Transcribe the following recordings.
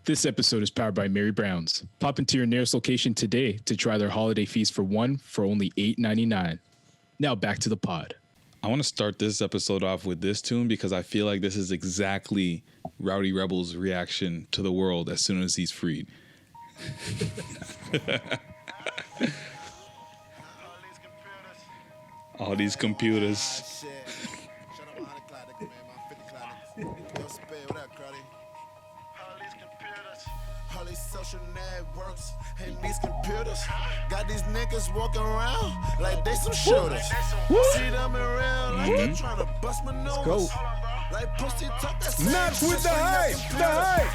This episode is powered by Mary Brown's. Pop into your nearest location today to try their holiday feast for one for only $8.99. Now back to the pod. I want to start this episode off with this tune because I feel like this is exactly Rowdy Rebel's reaction to the world as soon as he's freed. All these computers. All these social networks and these computers got these niggas walking around like they some shooters. See them in real like they trying to bust my nose. Go. Like pussy talk that same Not shit with the from your hype, the computer. hype.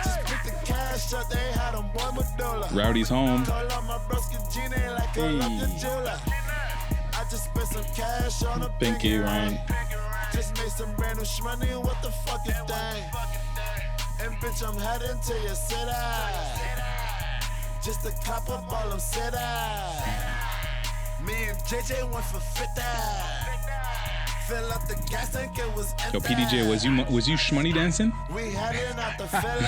Just get the cash up, they had them boy Medulla. Rowdy's home. Call out my broski Gina like I love the jeweler. I just spent some cash on a Pinky ring. Just made some brand new shmoney, what the fuck is that? And bitch, I'm heading to your city. Just a cop up all them city. Me and JJ went for 50. Fill up the gas tank, it was empty. Yo, PDJ, was you shmoney dancing? We heading out the filler.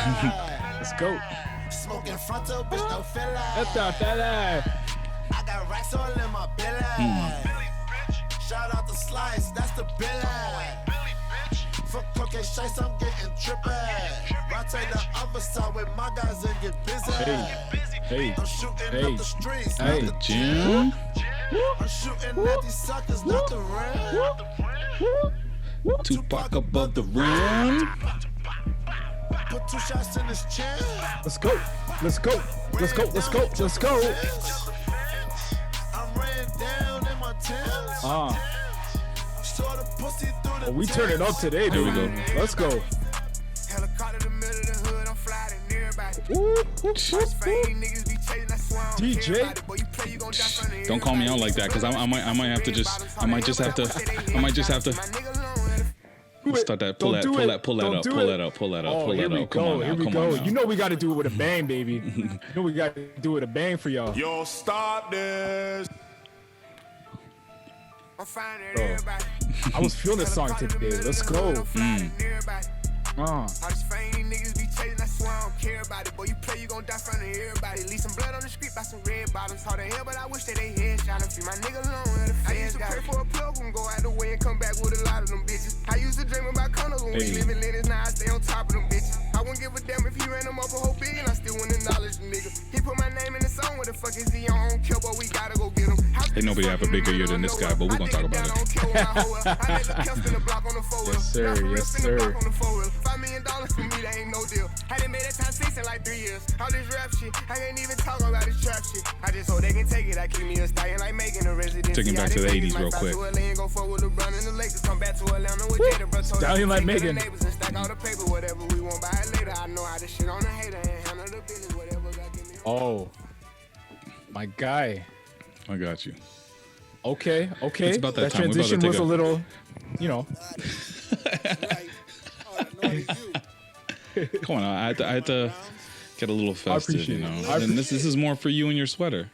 Let's go. Smoking frontal, bitch, no filler. That's our fella. I got racks all in my belly. Shout out the Slice, that's the billy. Fuck cocaine shites, I'm getting trippy. Rotate the other side with my guys and get busy. Hey. I'm shooting Hey. up the streets, Hey. not the Jim? I'm shooting at these suckers, not the rim. Tupac above the rim. Put 2 shots in his chin. Let's go. Let's go. Let's go. Let's go. Let's go. I'm ran down in my Timbs. Saw the pussy through the We turn it up today, There dude. we go. Let's go. Helicopter in the middle of the hood, I'm flying everybody. DJ. Don't call me out like that, cause I might have to just start that. Pull that up. Here we Come go. on now. Here we Come go. on now. You know we got to do it with a bang, baby. You know we got to do it with a bang for y'all. Yo, stop this. I was feeling this song today. Let's go. All these fame niggas be chasing, I swear I don't care about it. Boy, you play, you gon' die front of everybody. Leave some blood on the street by some red bottoms. Hard to hell, but I wish that they headshot him. Free my nigga alone with the fans. I used to pray for a plug and go out the way and come back with a lot of them bitches. I used to dream about condos when we live in Linus. Now I stay on top of them bitches. I wouldn't give a damn if he ran them up a whole billion. I still wouldn't acknowledge the nigga. He put my name in the song. What the fuck is he on? I don't care, but we gotta go get him. Ain't nobody have a bigger year than this guy, but we gonna talk about it. Yes, sir. Yes, sir. $5 million for me, that ain't no deal. I done made that time 6 in like 3 years. All this rap shit, I can't even talk about this trap shit. I just hope they can take it. I keep me a stallion like making a residency. Taking back to the 80s real quick. Stallion like Megan. Oh, my guy. I got you. Okay. It's about that time. We're about to transition take was a- a little, you know. Come on, I had to get a little festive, appreciate you it. know. And this is more for you and your sweater.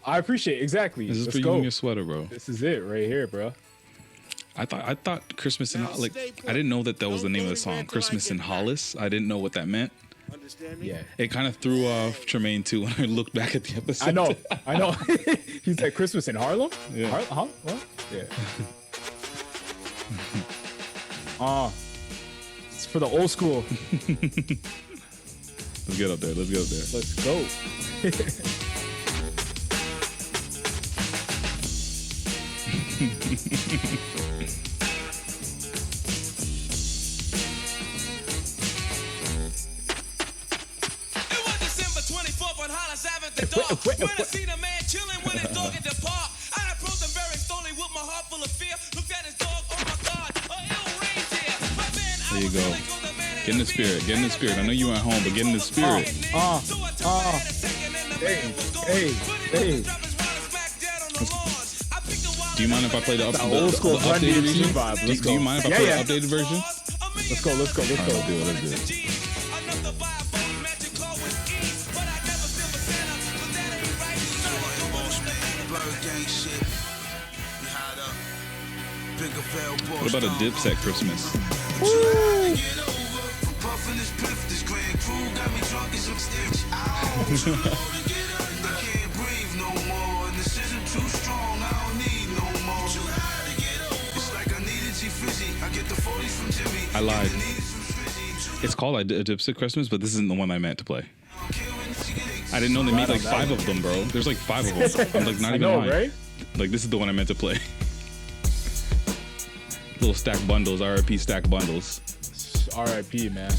I appreciate it. Exactly. This is Let's for you go. and your sweater, bro. This is it right here, bro. I thought Christmas in I didn't know that was the name of the song, Christmas in Hollis. I didn't know what that meant. Yeah. It kind of threw off Tremaine too when I looked back at the episode. I know. He said Christmas in Harlem? Yeah. Huh? What? Yeah. It's for the old school. Let's get up there. Let's go. It was December 24th on Hollis Avenue, the dark. When I seen a man chilling with his dog at the park, I approached him very slowly with my heart full of fear. Looked at his dog, oh my God, a ill reindeer. But man, I There you was go. really good, the man Get in the spirit. Get in the spirit. I know you at home, but get in the spirit. Hey. Do you mind if I play the old school the updated Run DMC version? vibe. Let's Do you go. mind if I Yeah, play yeah. the updated version? Let's go. Let's do it. What about a Dipset Christmas? in this pliff, this grand crew got me drunk as I'm stitch. I can't breathe no more, and this isn't too strong, I don't need no more. It's like I needed G-Fizzy, I get the 40s from Jimmy. I lied. It's called I Dipset Christmas, but this isn't the one I meant to play. I didn't know they made like 5 of them, bro. There's like 5 of them. I'm like not even lying. Right? Like this is the one I meant to play. Little stack bundles, RIP stack bundles. RIP, man.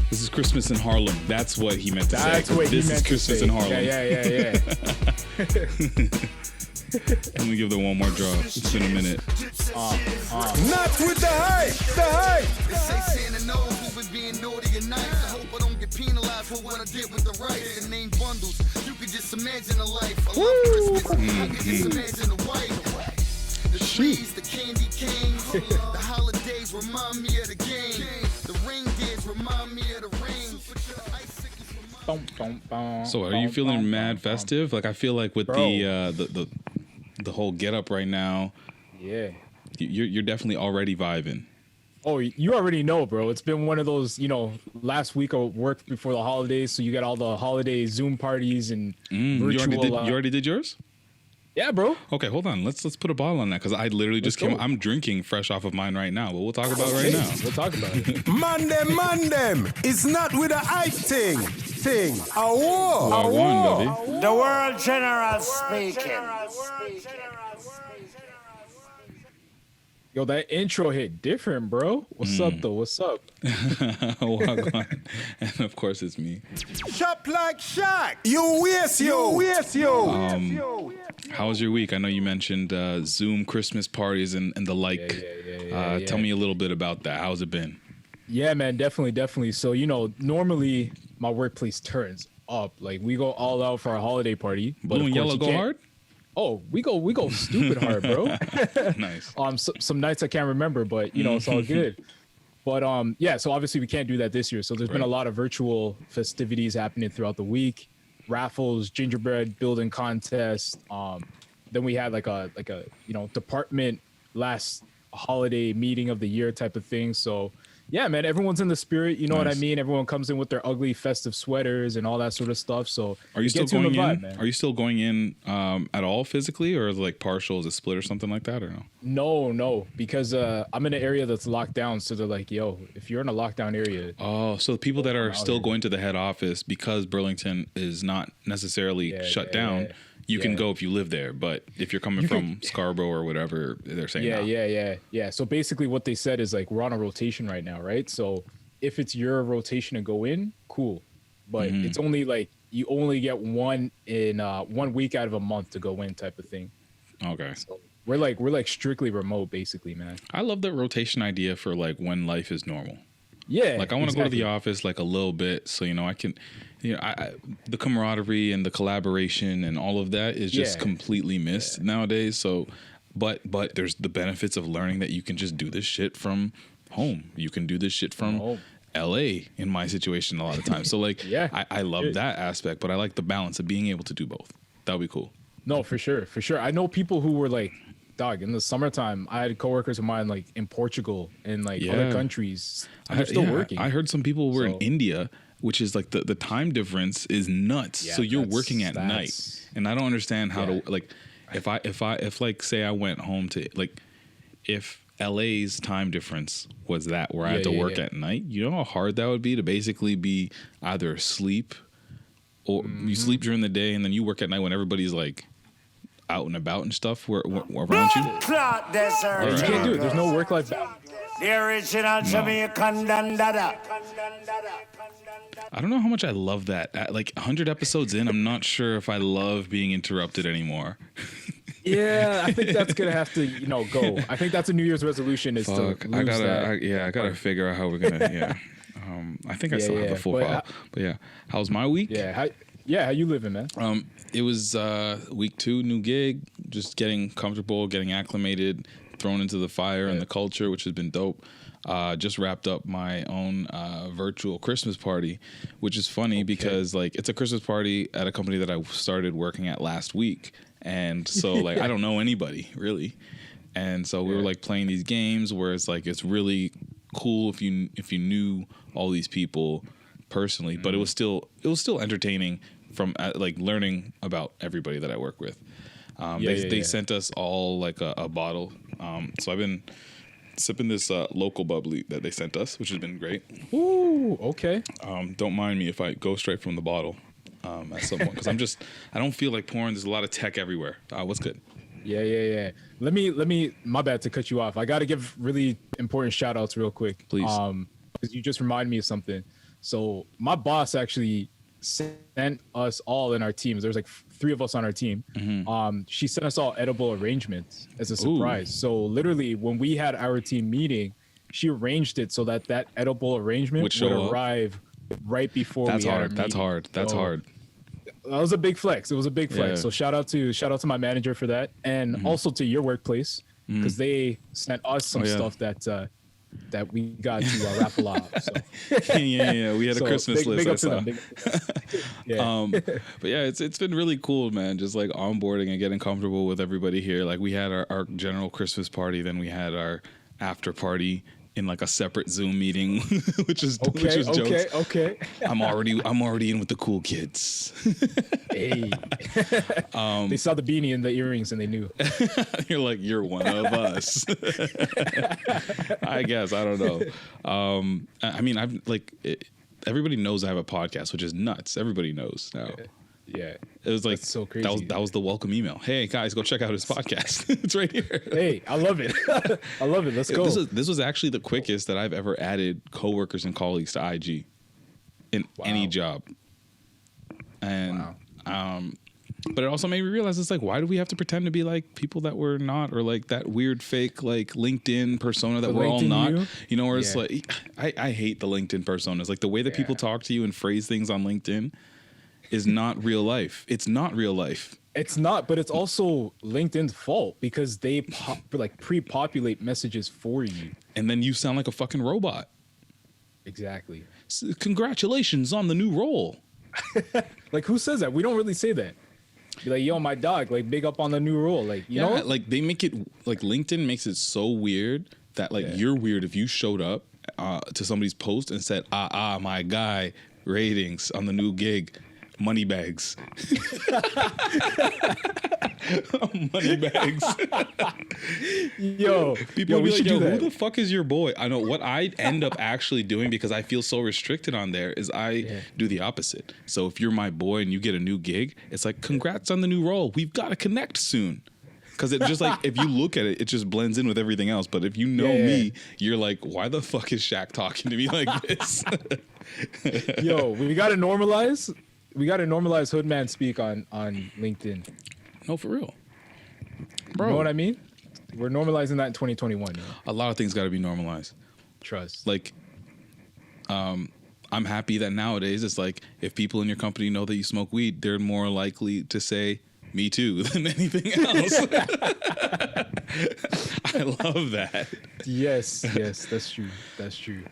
This is Christmas in Harlem. That's what he meant to say. That's what he meant to say. This is Christmas in Harlem. Yeah. Let me give the one more drop. It's been a minute. Not with the hype. The hype. They say Santa knows we've been being naughty and nice. I hope I don't get penalized for what I did with the rice. And name bundles. You could just imagine a life. I love Christmas. I could just imagine a wife. The trees, the candy canes. The holidays remind me of the game. The reindeers remind me of the rings. So are you feeling mad festive? Like I feel like with the whole get up right now. Yeah. You're definitely already vibing. Oh, you already know, bro. It's been one of those, last week of work before the holidays, so you got all the holiday Zoom parties and virtual. You already did yours? Yeah, bro. Okay, hold on. Let's put a bottle on that because I literally just came. I'm drinking fresh off of mine right now, but we'll talk about it right now. We'll talk about it. Mandem. It's not with a hype thing. A war. Baby. The world general speaking. Yo, that intro hit different, bro. What's up, though? What's up? Wagwan. And of course, it's me. Shop like Shaq. You waste you. How was your week? I know you mentioned Zoom Christmas parties and the like. Yeah. Tell me a little bit about that. How's it been? Yeah, man, definitely. So, normally my workplace turns up. Like, we go all out for our holiday party. But Blue and yellow go hard? Oh, we go stupid hard, bro. Nice. Some nights I can't remember, but it's all good. But yeah, so obviously we can't do that this year. So there's been a lot of virtual festivities happening throughout the week, raffles, gingerbread building contest. Then we had like a department last holiday meeting of the year type of thing. So yeah, man, everyone's in the spirit. You know what I mean? Everyone comes in with their ugly festive sweaters and all that sort of stuff. So are you still going in? Are you still going in at all physically, or is it like partial? Is it split or something like that, or no? No, because I'm in an area that's locked down. So they're like, yo, if you're in a lockdown area. Oh, so the people that are still going to the head office because Burlington is not necessarily shut down. You can go if you live there, but if you're coming from Scarborough or whatever, they're saying Yeah. So basically what they said is like, we're on a rotation right now, right? So if it's your rotation to go in, cool. But it's only like, you only get one in 1 week out of a month to go in type of thing. Okay. So we're like strictly remote basically, man. I love that rotation idea for like when life is normal. Yeah. Like I want to go to the office like a little bit so, I can... the camaraderie and the collaboration and all of that is just completely missed nowadays. So, but there's the benefits of learning that you can just do this shit from home. You can do this shit from LA in my situation a lot of times. So like, I love that aspect, but I like the balance of being able to do both. That would be cool. No, for sure. I know people who were like, dog, in the summertime, I had coworkers of mine like in Portugal and like other countries. They're still working. I heard some people were in India, which is like the time difference is nuts. So you're working at night, and I don't understand how to like if like say I went home to like if LA's time difference was that where I had to work at night. You know how hard that would be to basically be either asleep or you sleep during the day and then you work at night when everybody's like out and about and stuff around you. You can't do it. There's no work-life balance. The original Jamaican Dandada. I don't know how much I love that. At like 100 episodes in, I'm not sure if I love being interrupted anymore. Yeah, I think that's gonna have to, go. I think that's a New Year's resolution is to lose that. I gotta figure out how we're gonna. Yeah, I think I still have the full file. But yeah, how's my week? Yeah, how you living, man? It was week 2, new gig, just getting comfortable, getting acclimated, thrown into the fire and the culture, which has been dope. Just wrapped up my own virtual Christmas party, which is funny because like it's a Christmas party at a company that I started working at last week. And so like I don't know anybody really. And so we were like playing these games where it's like it's really cool if you knew all these people personally, but it was still entertaining from like learning about everybody that I work with. They sent us all like a bottle. So I've been sipping this local bubbly that they sent us, which has been great. Ooh, okay. Don't mind me if I go straight from the bottle at some point, because I don't feel like pouring. There's a lot of tech everywhere. What's good? Yeah. Let me. My bad to cut you off. I got to give really important shout outs real quick. Please. Because you just reminded me of something. So my boss actually sent us all in our teams. There's like 3 of us on our team. Mm-hmm. She sent us all edible arrangements as a surprise. Ooh. So literally, when we had our team meeting, she arranged it so that edible arrangement would arrive right before we had our meeting. That's hard. That's hard. That was a big flex. It was a big flex. Yeah. So shout out to my manager for that, and also to your workplace, because they sent us some stuff that we got to raffle off. So. yeah. We had a Christmas list. Big up to them. But yeah, it's been really cool, man. Just like onboarding and getting comfortable with everybody here. Like we had our general Christmas party, then we had our after party in like a separate Zoom meeting, which is jokes. Okay. I'm already in with the cool kids. Hey, they saw the beanie and the earrings and they knew. You're like, you're one of us. I guess, I don't know. I mean, everybody knows I have a podcast, which is nuts. Everybody knows now. Yeah, it was like, that's so crazy. That was the welcome email. Hey guys, go check out his podcast. It's right here. Hey, I love it. I love it. Let's go. This was actually the quickest that I've ever added coworkers and colleagues to IG in any job. And but it also made me realize, it's like, why do we have to pretend to be like people that we're not, or like that weird fake like LinkedIn persona that we're all not? You know, where it's like, I hate the LinkedIn personas. Like the way that people talk to you and phrase things on LinkedIn is not real life. It's not real life. It's not, but it's also LinkedIn's fault, because they pre-populate messages for you. And then you sound like a fucking robot. Exactly. Congratulations on the new role. Like, who says that? We don't really say that. Be like, yo, my dog, like, big up on the new role. Like, you know? Like they make it, like LinkedIn makes it so weird that like you're weird if you showed up to somebody's post and said, my guy, ratings on the new gig. Money bags. Money bags. People be like, who the fuck is your boy? I know what I end up actually doing, because I feel so restricted on there, is I do the opposite. So if you're my boy and you get a new gig, it's like, congrats on the new role. We've got to connect soon. Because it just like, if you look at it, it just blends in with everything else. But if you know me, you're like, why the fuck is Shaq talking to me like this? Yo, we got to normalize Hoodman speak on LinkedIn. No, for real. Bro. You know what I mean? We're normalizing that in 2021. You know? A lot of things got to be normalized. Trust. Like, I'm happy that nowadays it's like, if people in your company know that you smoke weed, they're more likely to say, me too, than anything else. I love that. Yes, that's true.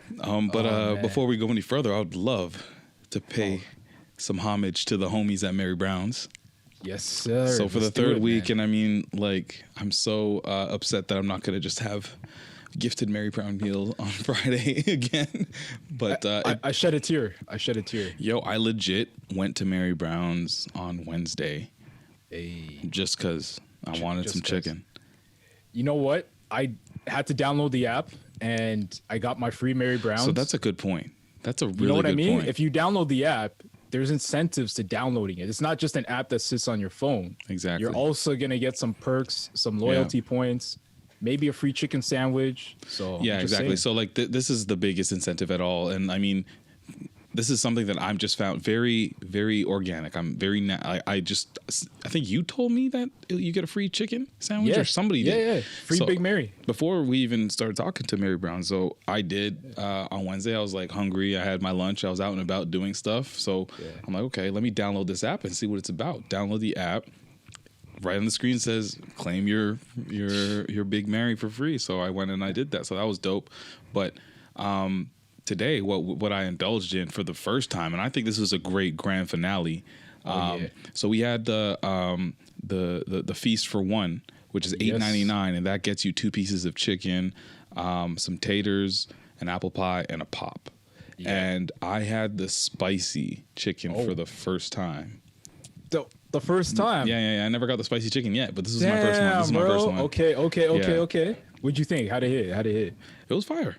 Before we go any further, I would love to pay some homage to the homies at Mary Brown's. Yes, sir. So for the third week, man. And I mean, like, I'm so upset that I'm not going to just have gifted Mary Brown meal on Friday again. But I shed a tear. Yo, I legit went to Mary Brown's on Wednesday. Hey. Just because I wanted some chicken. You know what? I had to download the app and I got my free Mary Brown's. So that's a good point. That's a really good point. You know what I mean? If you download the app, there's incentives to downloading it. It's not just an app that sits on your phone. Exactly. You're also going to get some perks, some loyalty points, maybe a free chicken sandwich. So yeah, exactly. So like this is the biggest incentive at all. And I mean, this is something that I've just found very, very organic. I'm very, I think you told me that you get a free chicken sandwich or somebody did. Yeah. Free Big Mary. Before we even started talking to Mary Brown. So I did on Wednesday. I was like hungry. I had my lunch. I was out and about doing stuff. So I'm like, okay, let me download this app and see what it's about. Download the app. Right on the screen says, claim your Big Mary for free. So I went and I did that. So that was dope. But, today, what I indulged in for the first time, and I think this was a great grand finale. So we had the feast for one, which is $8.99, and that gets you 2 pieces of chicken, some taters, an apple pie, and a pop. Yeah. And I had the spicy chicken for the first time. The first time? Yeah. I never got the spicy chicken yet, but this is my first one. This is my first one. Okay. What'd you think? How'd it hit? It was fire.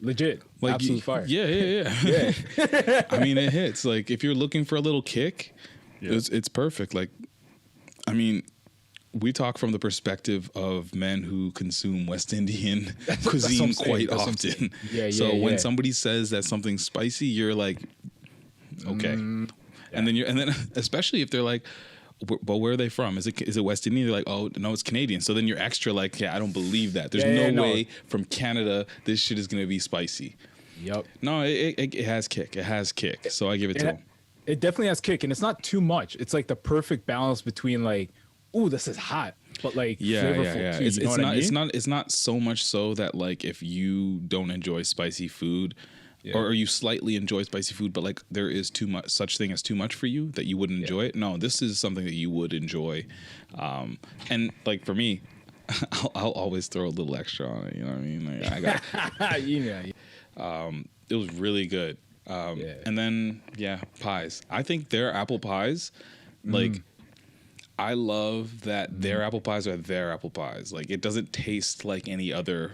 Legit. Like, absolute fire. Yeah. I mean, it hits. Like, if you're looking for a little kick, it's perfect. Like, I mean, we talk from the perspective of men who consume West Indian cuisine quite often. So when somebody says that something's spicy, you're like, okay. And then especially if they're like, but where are they from? Is it West Indian? They're like, oh no, it's Canadian. So then you're extra like, yeah, I don't believe that. There's no way from Canada this shit is gonna be spicy. Yep. No, it has kick. It has kick. So I give it to him. It definitely has kick, and it's not too much. It's like the perfect balance between like, ooh, this is hot, but like flavorful too. It's not so much so that like if you don't enjoy spicy food. Yeah. Or you slightly enjoy spicy food, but like there is too much such thing as too much for you that you wouldn't enjoy it. No, this is something that you would enjoy, and like for me, I'll always throw a little extra on it. You know what I mean? Like I got, it was really good. And then pies. I think their apple pies, like. I love that their apple pies are their apple pies. Like, it doesn't taste like any other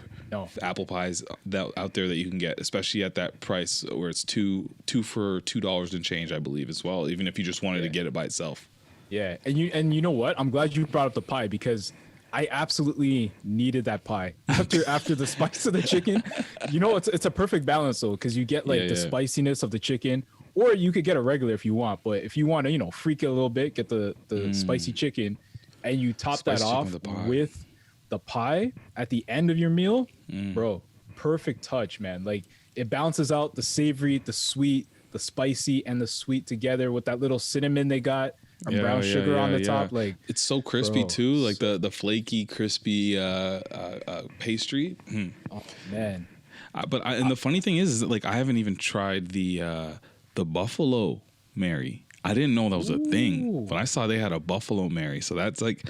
apple pies out there that you can get, especially at that price where it's two for $2 and change, I believe, as well, even if you just wanted to get it by itself. Yeah, and you know what? I'm glad you brought up the pie because I absolutely needed that pie after the spice of the chicken. You know, it's a perfect balance though, because you get like the spiciness of the chicken. Or you could get a regular if you want, but if you want to, you know, freak it a little bit, get the spicy chicken, and you top that off with the pie at the end of your meal, bro, perfect touch, man. Like it balances out the savory, the sweet, the spicy, and the sweet together with that little cinnamon they got and brown sugar on the top. Like it's so crispy too, like the flaky, crispy pastry. Oh man! And the funny thing is that like I haven't even tried the Buffalo Mary. I didn't know that was a thing, but I saw they had a Buffalo Mary. So that's like,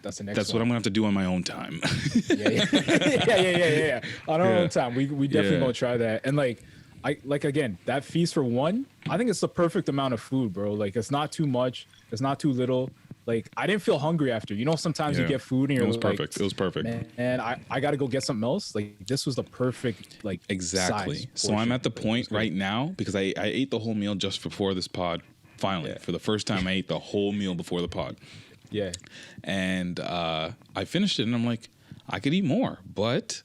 that's what I'm gonna have to do on my own time. Yeah. On our own time, we definitely gonna try that. And like, again, that feast for one, I think it's the perfect amount of food, bro. Like it's not too much, it's not too little. Like I didn't feel hungry after. You know, sometimes you get food and you're like, perfect. It was perfect. Man, I got to go get something else. Like this was the perfect like exactly. So I'm at the point right now because I ate the whole meal just before this pod. Finally, for the first time, I ate the whole meal before the pod. Yeah, and I finished it, and I'm like, I could eat more, but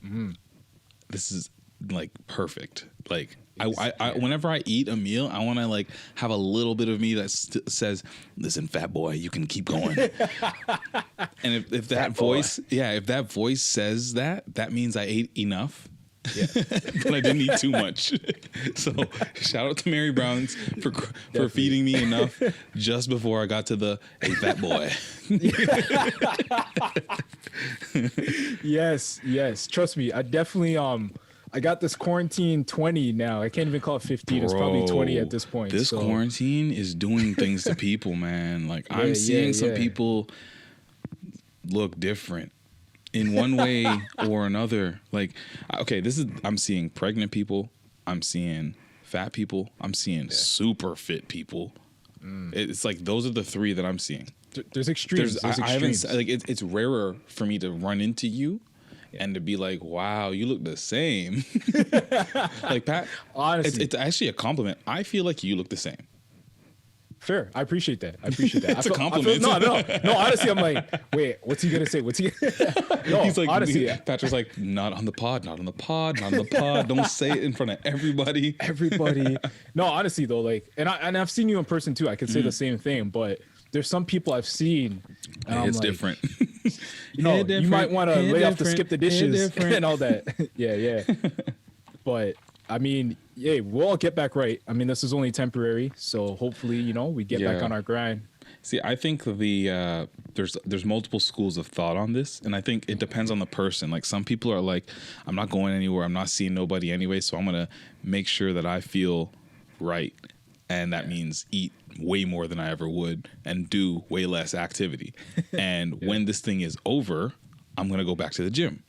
this is like perfect. Like. I whenever I eat a meal, I want to like have a little bit of me that says, "Listen, fat boy, you can keep going." And if that voice, if that voice says that, that means I ate enough. Yeah, but I didn't eat too much. So shout out to Mary Brown's for feeding me enough just before I got to the "Hey, fat boy." Yes. Trust me, I definitely I got this quarantine 20 now. I can't even call it 15. It's probably 20 at this point. This quarantine is doing things to people, man. Like I'm seeing some people look different in one way or another. Like, okay, I'm seeing pregnant people. I'm seeing fat people. I'm seeing super fit people. It's like those are the three that I'm seeing. There's extremes. I haven't like it's rarer for me to run into you. And to be like, wow, you look the same. Like Pat, honestly, it's actually a compliment. I feel like you look the same. Fair. I appreciate that. It's a compliment. No. Honestly, I'm like, wait, what's he gonna say? No, he's like, honestly, Patrick's like, not on the pod. Don't say it in front of everybody. No, honestly though, like, and I've seen you in person too. I could say the same thing, but there's some people I've seen. It's different. You know, you might want to lay off the skip the dishes and all that. Yeah. But I mean, we'll all get back right. I mean, this is only temporary, so hopefully, you know, we get back on our grind. See, I think there's multiple schools of thought on this, and I think it depends on the person. Like some people are like, I'm not going anywhere, I'm not seeing nobody anyway, so I'm gonna make sure that I feel right, and that means eat way more than I ever would and do way less activity. And when this thing is over, I'm gonna go back to the gym.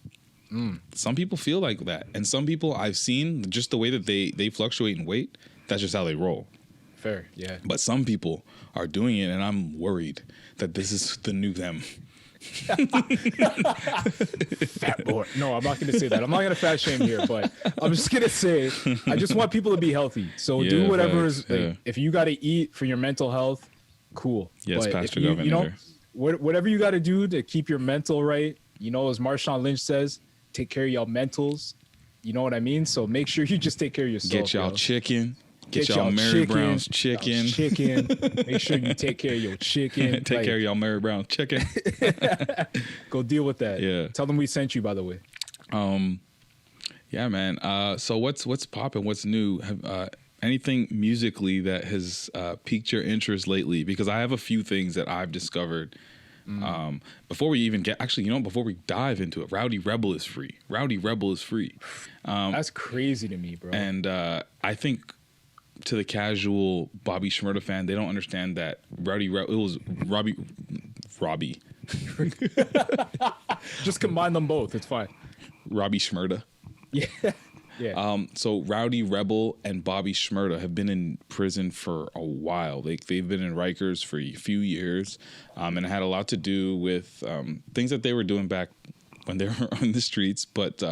Some people feel like that, and some people I've seen just the way that they fluctuate in weight. That's just how they roll. Fair, yeah. But some people are doing it, and I'm worried that this is the new them. Fat boy. No, I'm not going to say that. I'm not going to fat shame here, but I'm just going to say I just want people to be healthy. So do whatever is. Like, if you got to eat for your mental health, cool. Yes, but Pastor you, Governor. Whatever you got to do to keep your mental right. As Marshawn Lynch says, take care of y'all mentals. You know what I mean? So make sure you just take care of yourself. Get y'all chicken. Get y'all y'all Mary Brown's chicken. Make sure you take care of your chicken. Take care of y'all Mary Brown's chicken. Go deal with that. Yeah. Tell them we sent you, by the way. Yeah, man. So what's popping? What's new? Anything musically that has piqued your interest lately? Because I have a few things that I've discovered. Before we even before we dive into it, Rowdy Rebel is free. Rowdy Rebel is free. That's crazy to me, bro. And I think to the casual Bobby Shmurda fan, they don't understand that Robbie. Just combine them both. It's fine. Robbie Shmurda. Yeah. Yeah. So Rowdy Rebel and Bobby Shmurda have been in prison for a while. They've been in Rikers for a few years, and it had a lot to do with things that they were doing back when they were on the streets. But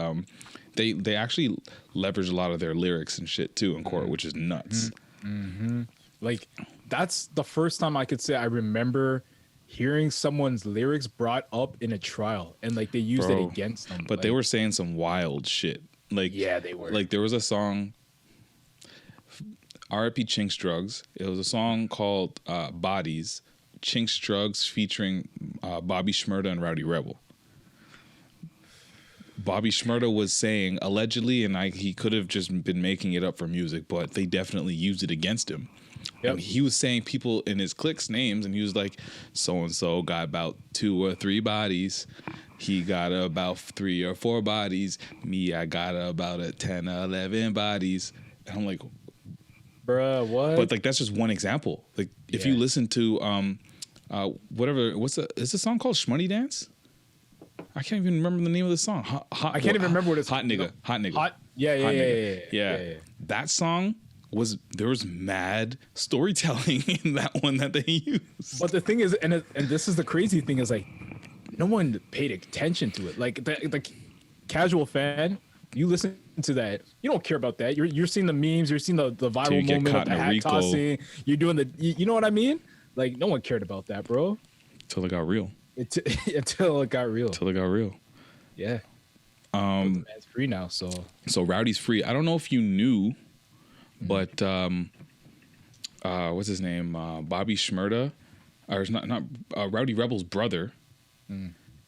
they actually leveraged a lot of their lyrics and shit too in court, which is nuts. Mm-hmm. Like that's the first time I could say I remember hearing someone's lyrics brought up in a trial, and like they used it against them. But they were saying some wild shit. Like, yeah, they were. Like there was a song, R.I.P. Chinks Drugs. It was a song called Bodies, Chinks Drugs featuring Bobby Shmurda and Rowdy Rebel. Bobby Shmurda was saying, allegedly, and he could have just been making it up for music, but they definitely used it against him. Yep. And he was saying people in his clique's names, and he was like, so-and-so got about 2 or 3 bodies. He got about 3 or 4 bodies. Me, I got about 10 or 11 bodies. And I'm like, bruh, what? But like that's just one example. Like if you listen to is the song called Shmoney Dance? I can't even remember the name of the song. I can't even remember what it's Hot Nigga. Hot Nigga. Yeah. That song there was mad storytelling in that one that they used. But the thing is, and this is the crazy thing, is like no one paid attention to it. Like the casual fan, you listen to that, you don't care about that. You're seeing the memes, you're seeing the viral moment of the hat tossing. You're doing you know what I mean? Like no one cared about that, bro. Until it got real. Until it got real. Yeah. It's free now, so Rowdy's free. I don't know if you knew, but what's his name? Bobby Shmurda, or it's not Rowdy Rebel's brother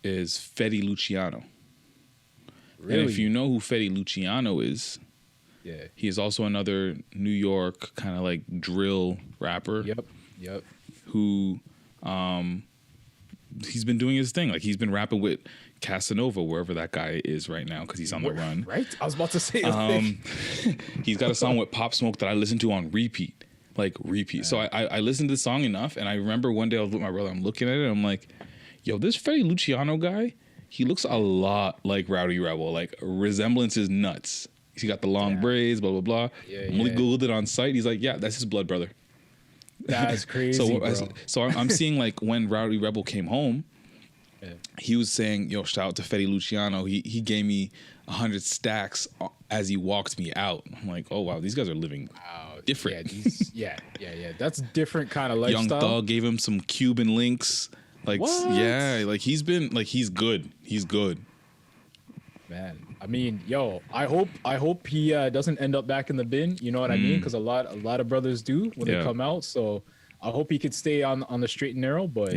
is Fetty Luciano. Really? And if you know who Fetty Luciano is, he is also another New York kind of like drill rapper. Yep. Who he's been doing his thing. Like he's been rapping with Casanova, wherever that guy is right now, because he's on the run. Right? I was about to say he's got a song with Pop Smoke that I listen to on repeat. Like repeat. So I listened to the song enough, and I remember one day I was with my brother, I'm looking at it, and I'm like, yo, this Fetty Luciano guy, he looks a lot like Rowdy Rebel. Like resemblance is nuts. He got the long braids, blah, blah, blah. We Googled it on site. He's like, yeah, that's his blood brother. That's crazy, bro. So I'm seeing like when Rowdy Rebel came home, he was saying, yo, shout out to Fetty Luciano. He gave me 100 stacks as he walked me out. I'm like, oh, wow, these guys are living different. Yeah. That's different kind of lifestyle. Young Thug gave him some Cuban links. Like, what? Yeah, like he's been, like, he's good. He's good. Man, I mean, yo, I hope he doesn't end up back in the bin. You know what I mean? Because a lot of brothers do when they come out. So I hope he could stay on the straight and narrow. But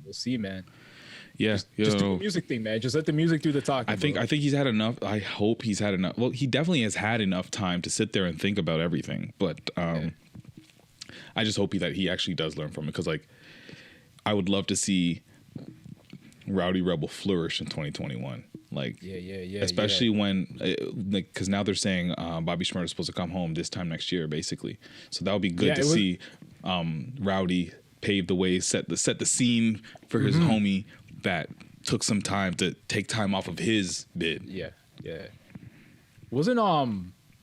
we'll see, man. Yeah, just do the music thing, man. Just let the music do the talking. I think he's had enough. I hope he's had enough. Well, he definitely has had enough time to sit there and think about everything. But I just hope that he actually does learn from it, because like I would love to see Rowdy Rebel flourish in 2021. Like, especially when, because now they're saying Bobby Shmurda is supposed to come home this time next year, basically. So that would be good to see Rowdy pave the way, set the scene for his homie that took some time to take time off of his bid. Yeah. Wasn't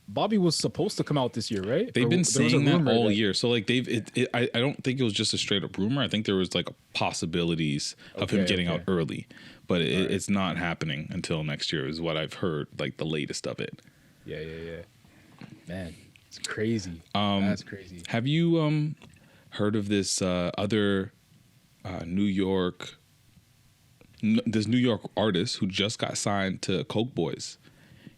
Bobby was supposed to come out this year, right? They've been saying that all year. So like I don't think it was just a straight up rumor. I think there was like possibilities of him getting out early, but it's not happening until next year is what I've heard, like the latest of it. Yeah. Man, it's crazy. That's crazy. Have you heard of this other New York artist who just got signed to Coke Boys?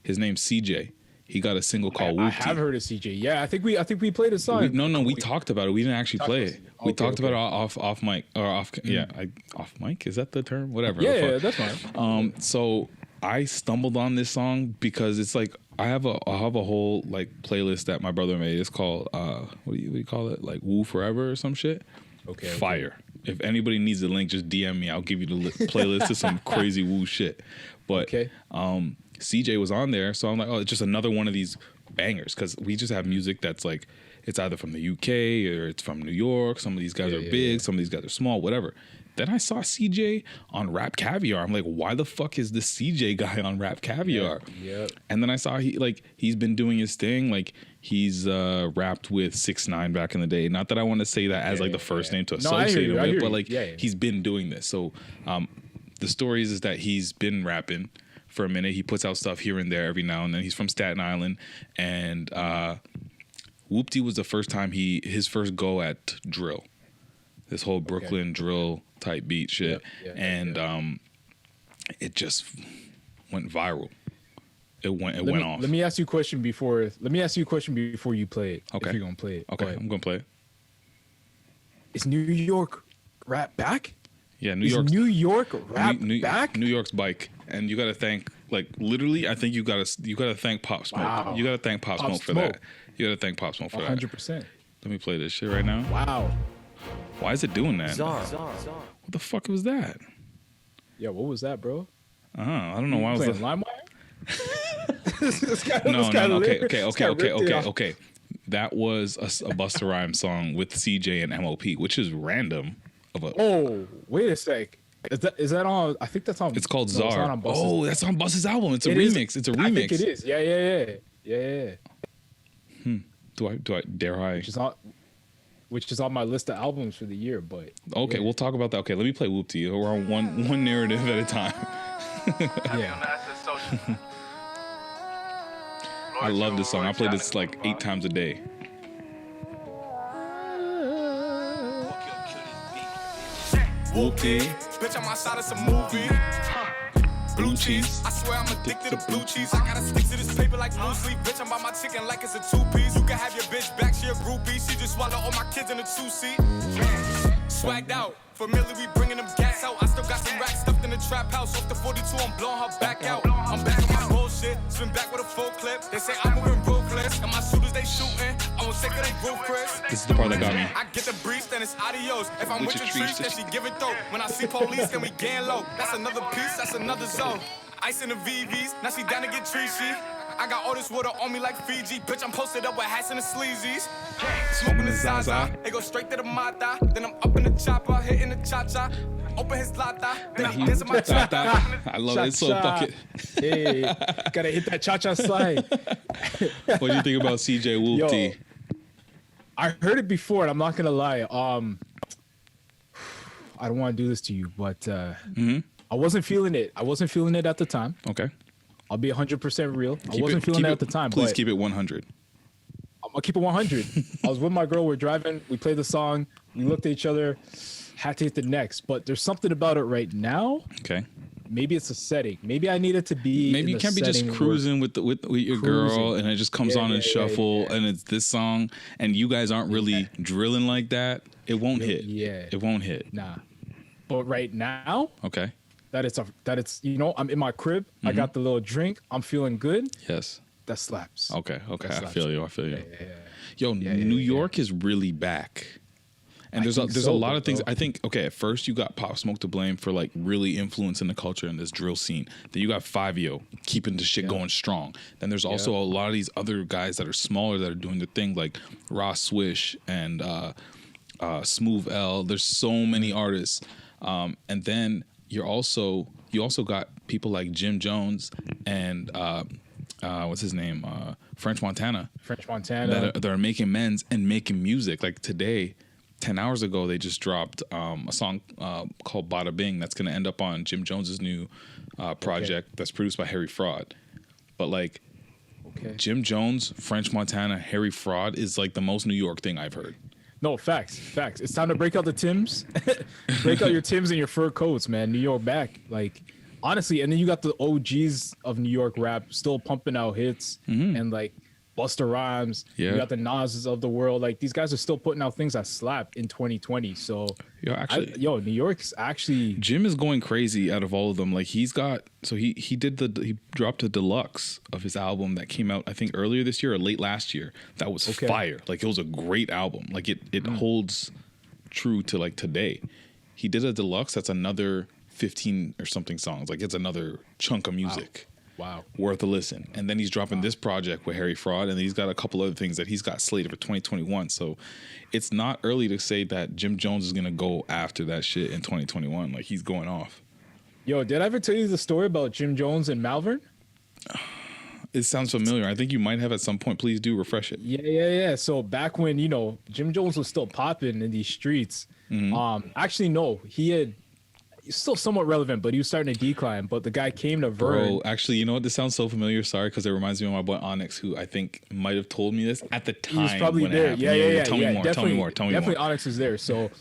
His name's CJ. He got a single called Whoopty. I have heard of CJ. Yeah, I think we played a song. We talked about it. We didn't actually play it. We talked about it off mic or off. Yeah, off mic. Is that the term? Whatever. Yeah, that's fine. So I stumbled on this song because it's like I have a whole like playlist that my brother made. It's called what do you call it? Like Woo Forever or some shit. Okay. Fire. If anybody needs the link, just DM me. I'll give you the playlist to some crazy Woo shit. But CJ was on there, so I'm like, oh, it's just another one of these bangers because we just have music that's like it's either from the UK or it's from New York. Some of these guys are big, some of these guys are small, whatever. Then I saw CJ on Rap Caviar. I'm like, why the fuck is this CJ guy on Rap Caviar? Yeah. And then I saw he's been doing his thing. Like he's rapped with 6ix9ine back in the day. Not that I want to say that as like the first name to associate him with, but like he's been doing this. So the story is that he's been rapping for a minute. He puts out stuff here and there every now and then. He's from Staten Island, and Whoopty was the first time his first go at drill, this whole Brooklyn drill type beat shit, and it just went viral. It went off. Let me ask you a question before you play it. Okay, if you're gonna play it. Okay, I'm gonna play it. Is New York rap back? Yeah, New York rap back? New York's bike, and you got to thank, like, literally. I think you got to thank Pop Smoke. Wow. You got to thank Pop Smoke for that. You got to thank Pop Smoke for 100%. that. 100%. Let me play this shit right now. Wow. Why is it doing that? Czar. What the fuck was that? Yeah, what was that, bro? I don't know why I was playing LimeWire. Okay. That was a Busta Rhymes song with CJ and MOP, which is random. Oh, wait a sec. Is that on? I think that's on. It's called Czar. It's not on Busta's. Oh, that's on Busta's album. It's a remix. It's a remix. I think it is. Yeah. Do I dare I? Which is on my list of albums for the year, but okay, we'll talk about that. Okay, let me play Whoopty. We're on one narrative at a time. Yeah. I love this song. I play this like 8 times a day. Whoopty. Bitch, I'm outside of some movie. Blue cheese. I swear I'm addicted to blue cheese. I gotta stick to this paper like blue sleep. Bitch, I'm by my chicken like it's a 2-piece. You can have your bitch back, she a groupie. She just swallowed all my kids in a 2-seat. Swagged out. Familiar, we bringing them gas out. I still got some racks stuffed in the trap house. Off the 42, I'm blowing her back out. I'm back on my bullshit. Spin back with a full clip. They say I'm moving ruthless. And my shooters, they shooting. I won't take it, they roof, Chris. This is the part that got me. I get the briefs, then it's adios. If I'm with your trees, then she give it though. When I see police, then we gang low. That's another piece, that's another zone. Ice in the VVs, now she down to get treachy. I got all this water on me like Fiji. Bitch, I'm posted up with hats and the sleazies. Smoking the Zaza, they go straight to the Mata. Then I'm up in the chopper, hitting the cha-cha. Open his lata, then I'm dancing my cha-cha. I love it. It's so fucking. Hey, gotta hit that cha-cha slide. What do you think about CJ Whoopty? Yo, I heard it before, and I'm not gonna lie. I don't want to do this to you, but I wasn't feeling it. I wasn't feeling it at the time. Okay. I'll be 100% real. I wasn't feeling it at the time. Please keep it 100. I'll keep it 100. I was with my girl. We're driving. We played the song. We looked at each other. Had to hit the next. But there's something about it right now. Okay. Maybe it's a setting. Maybe I need it to be. Maybe you can't be just cruising with your girl and it just comes on and shuffle and it's this song and you guys aren't really drilling like that. It won't hit. Yeah. It won't hit. Nah. But right now. Okay. That it's you know, I'm in my crib. I got the little drink. I'm feeling good. Yes. That slaps. Okay. That slaps. I feel you. Yeah. Yo, New York is really back. And there's a lot of things. I think, okay, at first you got Pop Smoke to blame for like really influencing the culture in this drill scene. Then you got Fivio keeping the shit going strong. Then there's also a lot of these other guys that are smaller that are doing their thing, like Ross Swish and Smooth L. There's so many artists. And then you also got people like Jim Jones and what's his name, French Montana that are making men's and making music. Like today, 10 hours ago, they just dropped a song called Bada Bing that's going to end up on Jim Jones's new project that's produced by Harry Fraud. But like Jim Jones, French Montana, Harry Fraud is like the most New York thing I've heard. No, facts. It's time to break out the Timbs. Break out your Timbs and your fur coats, man. New York back. Like, honestly, and then you got the OGs of New York rap still pumping out hits and like Busta Rhymes. Yeah. You got the Nas's of the world. Like, these guys are still putting out things that slap in 2020. So, New York's actually... Jim is going crazy out of all of them. Like, he dropped a deluxe of his album that came out, I think, earlier this year or late last year. That was fire. Like, it was a great album. Like, it holds true to, like, today. He did a deluxe that's another 15 or something songs. Like, it's another chunk of music. Wow. Worth a listen. And then he's dropping this project with Harry Fraud, and he's got a couple other things that he's got slated for 2021. So it's not early to say that Jim Jones is going to go after that shit in 2021. Like, he's going off. Yo, did I ever tell you the story about Jim Jones and Malvern? It sounds familiar. I think you might have at some point. Please do refresh it. Yeah. So back when, Jim Jones was still popping in these streets. Actually, no, he's still somewhat relevant, but he was starting to decline. But the guy came to Vern. Bro, actually, you know what? This sounds so familiar. Sorry, because it reminds me of my boy Onyx, who I think might have told me this at the time. He was probably when there. It happened. Tell me more. Definitely Onyx is there. So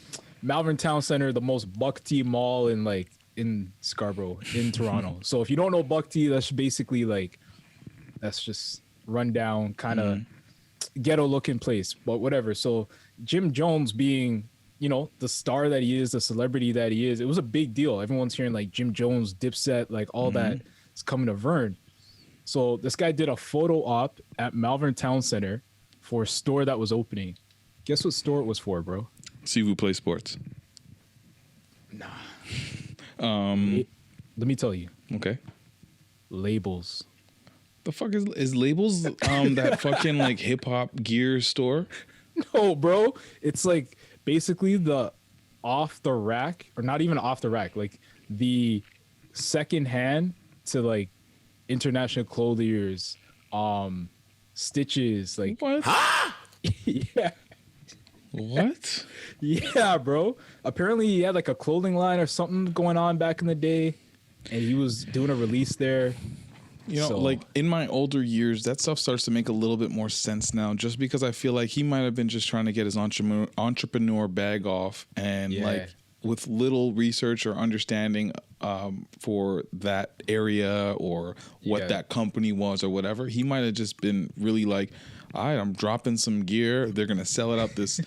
Malvern Town Center, the most Buck T mall in Scarborough, in Toronto. So if you don't know Buck T, that's basically that's just rundown, kind of ghetto looking place, but whatever. So Jim Jones being, the star that he is, the celebrity that he is, it was a big deal. Everyone's hearing like Jim Jones, Dipset, like all that is coming to Vern. So this guy did a photo op at Malvern Town Center for a store that was opening. Guess what store it was for, bro? See who plays sports. Nah. Let me tell you. Okay. Labels. The fuck is Labels that fucking like hip hop gear store? No, bro. It's like basically the off the rack, or not even off the rack, like the second hand to like international clothiers, Stitches, like what? Yeah. What? Yeah, bro. Apparently he had like a clothing line or something going on back in the day, and he was doing a release there. Like in my older years, that stuff starts to make a little bit more sense now, just because I feel like he might have been just trying to get his entrepreneur bag off, and like with little research or understanding for that area or what that company was or whatever, he might have just been really like, all right, I'm dropping some gear. They're gonna sell it up this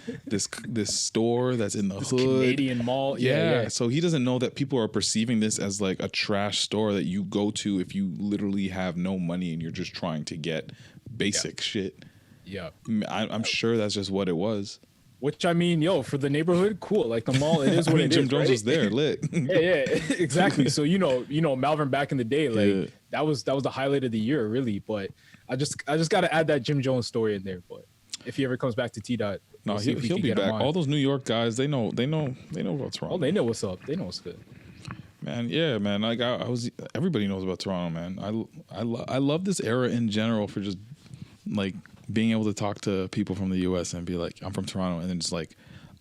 store that's in the hood, Canadian mall. Yeah. So he doesn't know that people are perceiving this as like a trash store that you go to if you literally have no money and you're just trying to get basic shit. Yeah. I'm sure that's just what it was. Which, I mean, for the neighborhood, cool. Like the mall, it is what it Jim is. Jones was there, lit. Yeah, exactly. So Malvern back in the day, like that was the highlight of the year, really. But I just got to add that Jim Jones story in there. But if he ever comes back to T-Dot, no, he'll be back. All those New York guys, they know about Toronto. Oh, they know what's up. They know what's good. Man, yeah, man. Like everybody knows about Toronto, man. I love this era in general for just like being able to talk to people from the U.S. and be like, I'm from Toronto, and then just like,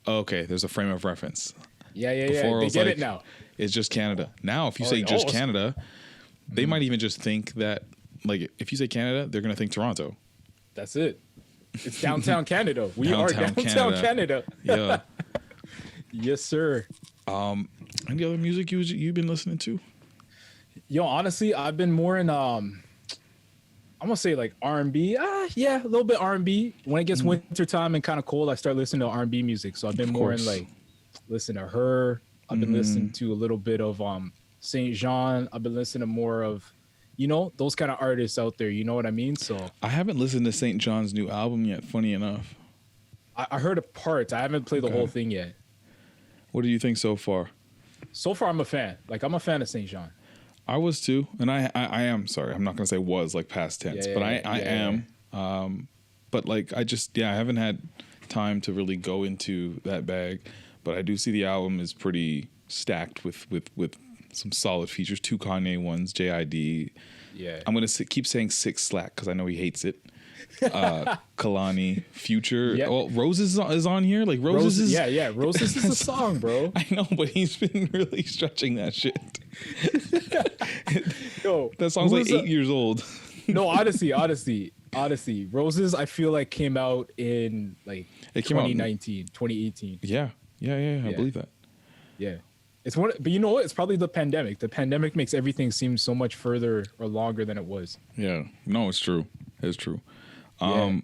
oh, okay, there's a frame of reference. Yeah. Before they get it now. It's just Canada. Now, if you say just Canada, they might even just think that, like, if you say Canada, they're gonna think Toronto. That's it. It's downtown Canada. We are downtown Canada. Yeah. Yes, sir. Any other music you've been listening to? Yo, honestly, I've been more in I'm gonna say like R&B. Yeah, a little bit R&B. When it gets winter time and kind of cold, I start listening to R&B music. So I've been more in like listen to her. I've been listening to a little bit of Saint Jean. I've been listening to more of those kind of artists out there. You know what I mean? So I haven't listened to Saint John's new album yet. Funny enough, I heard parts. I haven't played the whole thing yet. What do you think so far? So far, I'm a fan. Like I'm a fan of Saint Jean. I was too, and I am. Sorry, I'm not gonna say was like past tense, but I am. But like I haven't had time to really go into that bag, but I do see the album is pretty stacked with some solid features. 2 Kanye ones, JID. Yeah. I'm gonna keep saying 6 Slack because I know he hates it. Kalani, Future. Yeah. Oh, Roses is on here. Like Roses is. Yeah. Roses is a song, bro. I know, but he's been really stretching that shit. Yo, that song's like 8 years old. No, honestly, Roses, I feel like came out in like 2019, 2018. Yeah. I believe that. Yeah. It's one, but you know what? It's probably the pandemic. The pandemic makes everything seem so much further or longer than it was. Yeah. No, it's true. It's true. Yeah.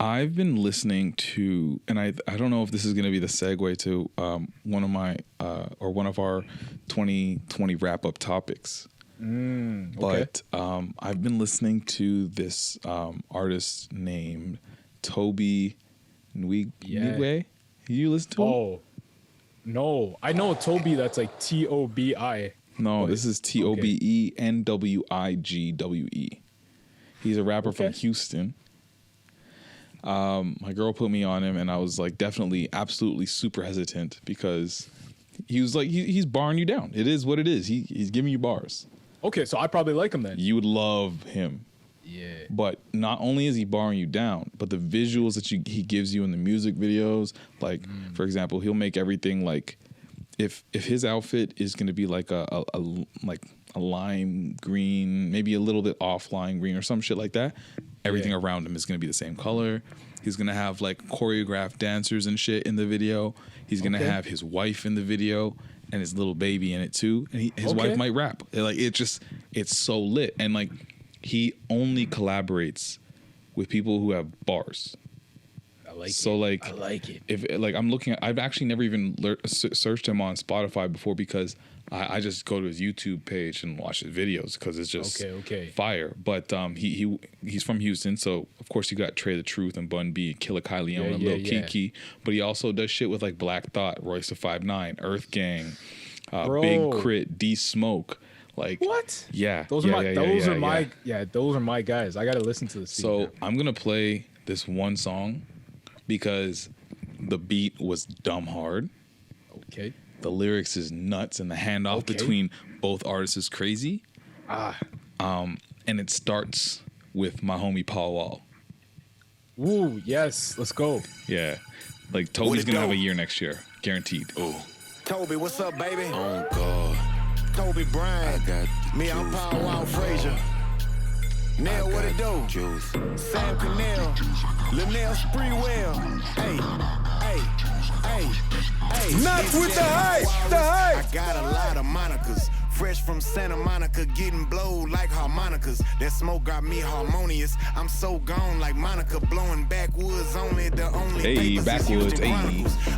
I've been listening to, and I don't know if this is going to be the segue to one of our 2020 wrap up topics. Okay. But I've been listening to this artist named Toby Nwigwe. You listen to him? Oh, no. I know Toby, that's like Tobi. No, this is TOBENWIGWE. He's a rapper from Houston. My girl put me on him, and I was like, definitely, absolutely super hesitant because he was like, he's barring you down. It is what it is. He's giving you bars. Okay, so I probably like him then. You would love him. Yeah. But not only is he barring you down, but the visuals that he gives you in the music videos, like for example, he'll make everything like if his outfit is going to be like a lime green, maybe a little bit off lime green or some shit like that, everything around him is going to be the same color. He's going to have like choreographed dancers and shit in the video. He's going to have his wife in the video and his little baby in it too. And his wife might rap. Like it's so lit. And like he only collaborates with people who have bars. I like so it. like I like it. If like I'm looking at, I've actually never even searched him on Spotify before because I just go to his YouTube page and watch his videos because it's just fire. But he's from Houston, so of course you got Trey the Truth and Bun B, Killer Kylie and Lil Kiki. But he also does shit with like Black Thought, Royce the 5'9", Earth Gang, Big Crit, D Smoke. Like what? Yeah, those are my guys. I gotta listen to this. So I'm gonna play this one song because the beat was dumb hard. Okay. The lyrics is nuts and the handoff between both artists is crazy. And it starts with my homie Paul Wall. Ooh, yes, let's go. Yeah, like Toby's gonna have a year next year, guaranteed. Oh, Toby, what's up, baby? Oh God. Toby Bryant, me, I'm Paul Wall Frazier. Nail, what it do? Juice. Sam Cannell, Linnell Spreewell. Hey. Not with the hype, I got a lot of monikers. Fresh from Santa Monica, getting blowed like harmonicas. That smoke got me harmonious. I'm so gone like Monica, blowing backwoods only. The only papers backwoods, A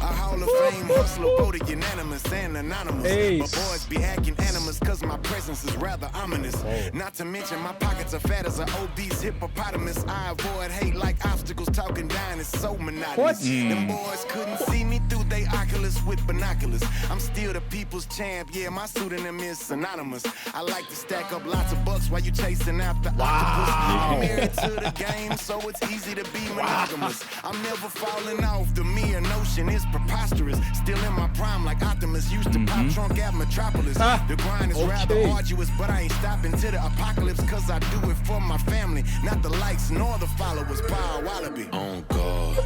Hall of Fame hustler, voted unanimous and anonymous. But boys be acting animus, cause my presence is rather ominous. Not to mention my pockets are fat as an obese hippopotamus. I avoid hate like obstacles, talking down is so monotonous. Them boys couldn't see me through they Oculus with binoculars. I'm still the people's champ, yeah, my pseudonym is synonymous. I like to stack up lots of bucks while you chasing after octopus. I'm married to the game, so it's easy to be monogamous. I'm never falling off, the mere notion is preposterous. Still in my prime like Optimus used to pop trunk at Metropolis. The grind is rather arduous, but I ain't stopping to the apocalypse, cause I do it for my family, not the likes nor the followers. Power Wallaby. On God,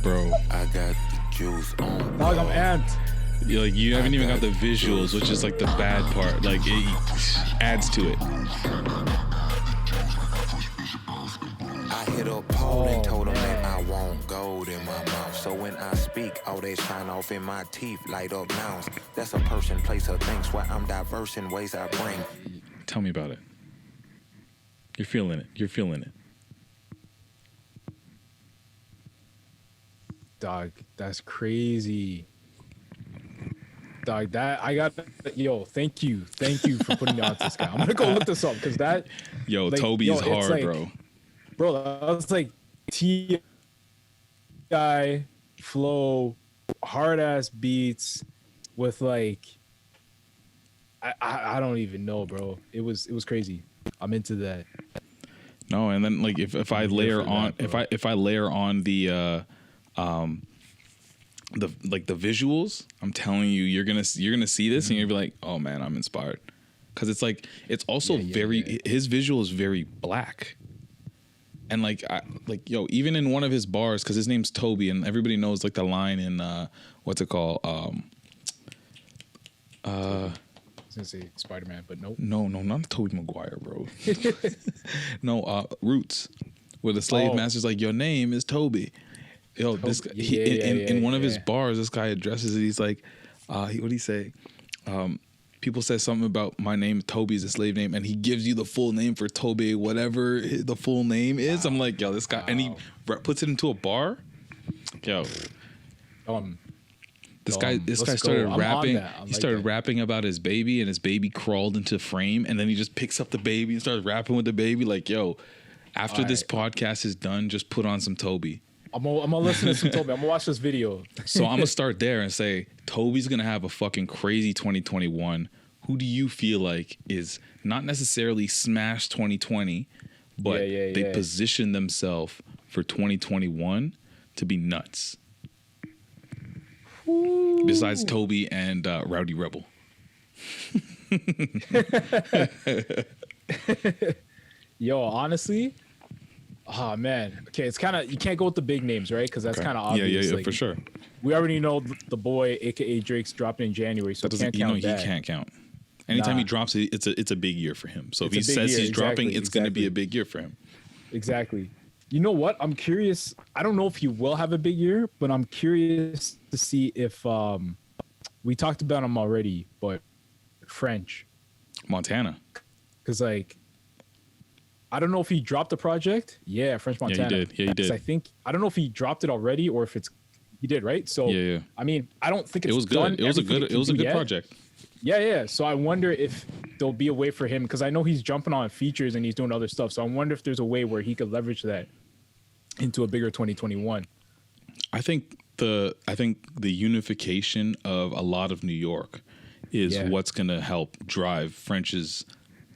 bro, I got the juice on. Dog, I'm amped. Like you haven't even got the visuals, which is like the bad part. Like it adds to it. I hit up Paul and told him that I want gold in my mouth. So when I speak, all they shine off in my teeth, light up nouns. That's a person, place, or things where I'm diverse in ways I bring. Tell me about it. You're feeling it. You're feeling it. Dog, that's crazy. Dog, that I got. Yo, thank you for putting me on to this guy. I'm gonna go look this up because that. Yo, like, Toby is hard, like, bro. Bro, that was like T.I. flow, hard ass beats with like. I don't even know, bro. It was crazy. I'm into that. No, and then like if I layer on if I layer on the the visuals, I'm telling you, you're gonna see this and you're gonna be like, oh man, I'm inspired, because it's like it's also his visual is very black, and like even in one of his bars, because his name's Toby and everybody knows like the line in what's it called I was gonna say Spider-Man, but nope. No, not Tobey Maguire, bro. No, Roots, where the slave master's like, your name is Toby. Yo, this guy, in one of his bars, this guy addresses it. He's like, what do he say? People said something about my name, Toby is a slave name, and he gives you the full name for Toby, whatever the full name is. I'm like, yo, this guy, and he puts it into a bar. Yo, this guy started rapping. He started rapping about his baby, and his baby crawled into frame, and then he just picks up the baby and starts rapping with the baby. Like, yo, after this podcast is done, just put on some Toby. I'm gonna listen to some Toby. I'm gonna watch this video. So I'm gonna start there and say Toby's gonna have a fucking crazy 2021. Who do you feel like is not necessarily smash 2020, but they position themselves for 2021 to be nuts? Ooh. Besides Toby and Rowdy Rebel. Yo, honestly. Oh man, okay, it's kind of, you can't go with the big names, right? Because that's kind of obvious. Yeah, like, for sure. We already know the boy, aka Drake's dropping in January, so he can't count. Anytime he drops it, it's a big year for him. So if he says he's dropping, it's going to be a big year for him. Exactly. You know what? I'm curious. I don't know if he will have a big year, but I'm curious to see if we talked about him already, but French Montana, because like. I don't know if he dropped the project. Yeah, French Montana. Yeah, he did. I don't know if he dropped it already or if he did, right? So yeah. I mean, I don't think it was good. It was a good project. Yeah. So I wonder if there'll be a way for him, because I know he's jumping on features and he's doing other stuff. So I wonder if there's a way where he could leverage that into a bigger 2021. I think the unification of a lot of New York is what's going to help drive French's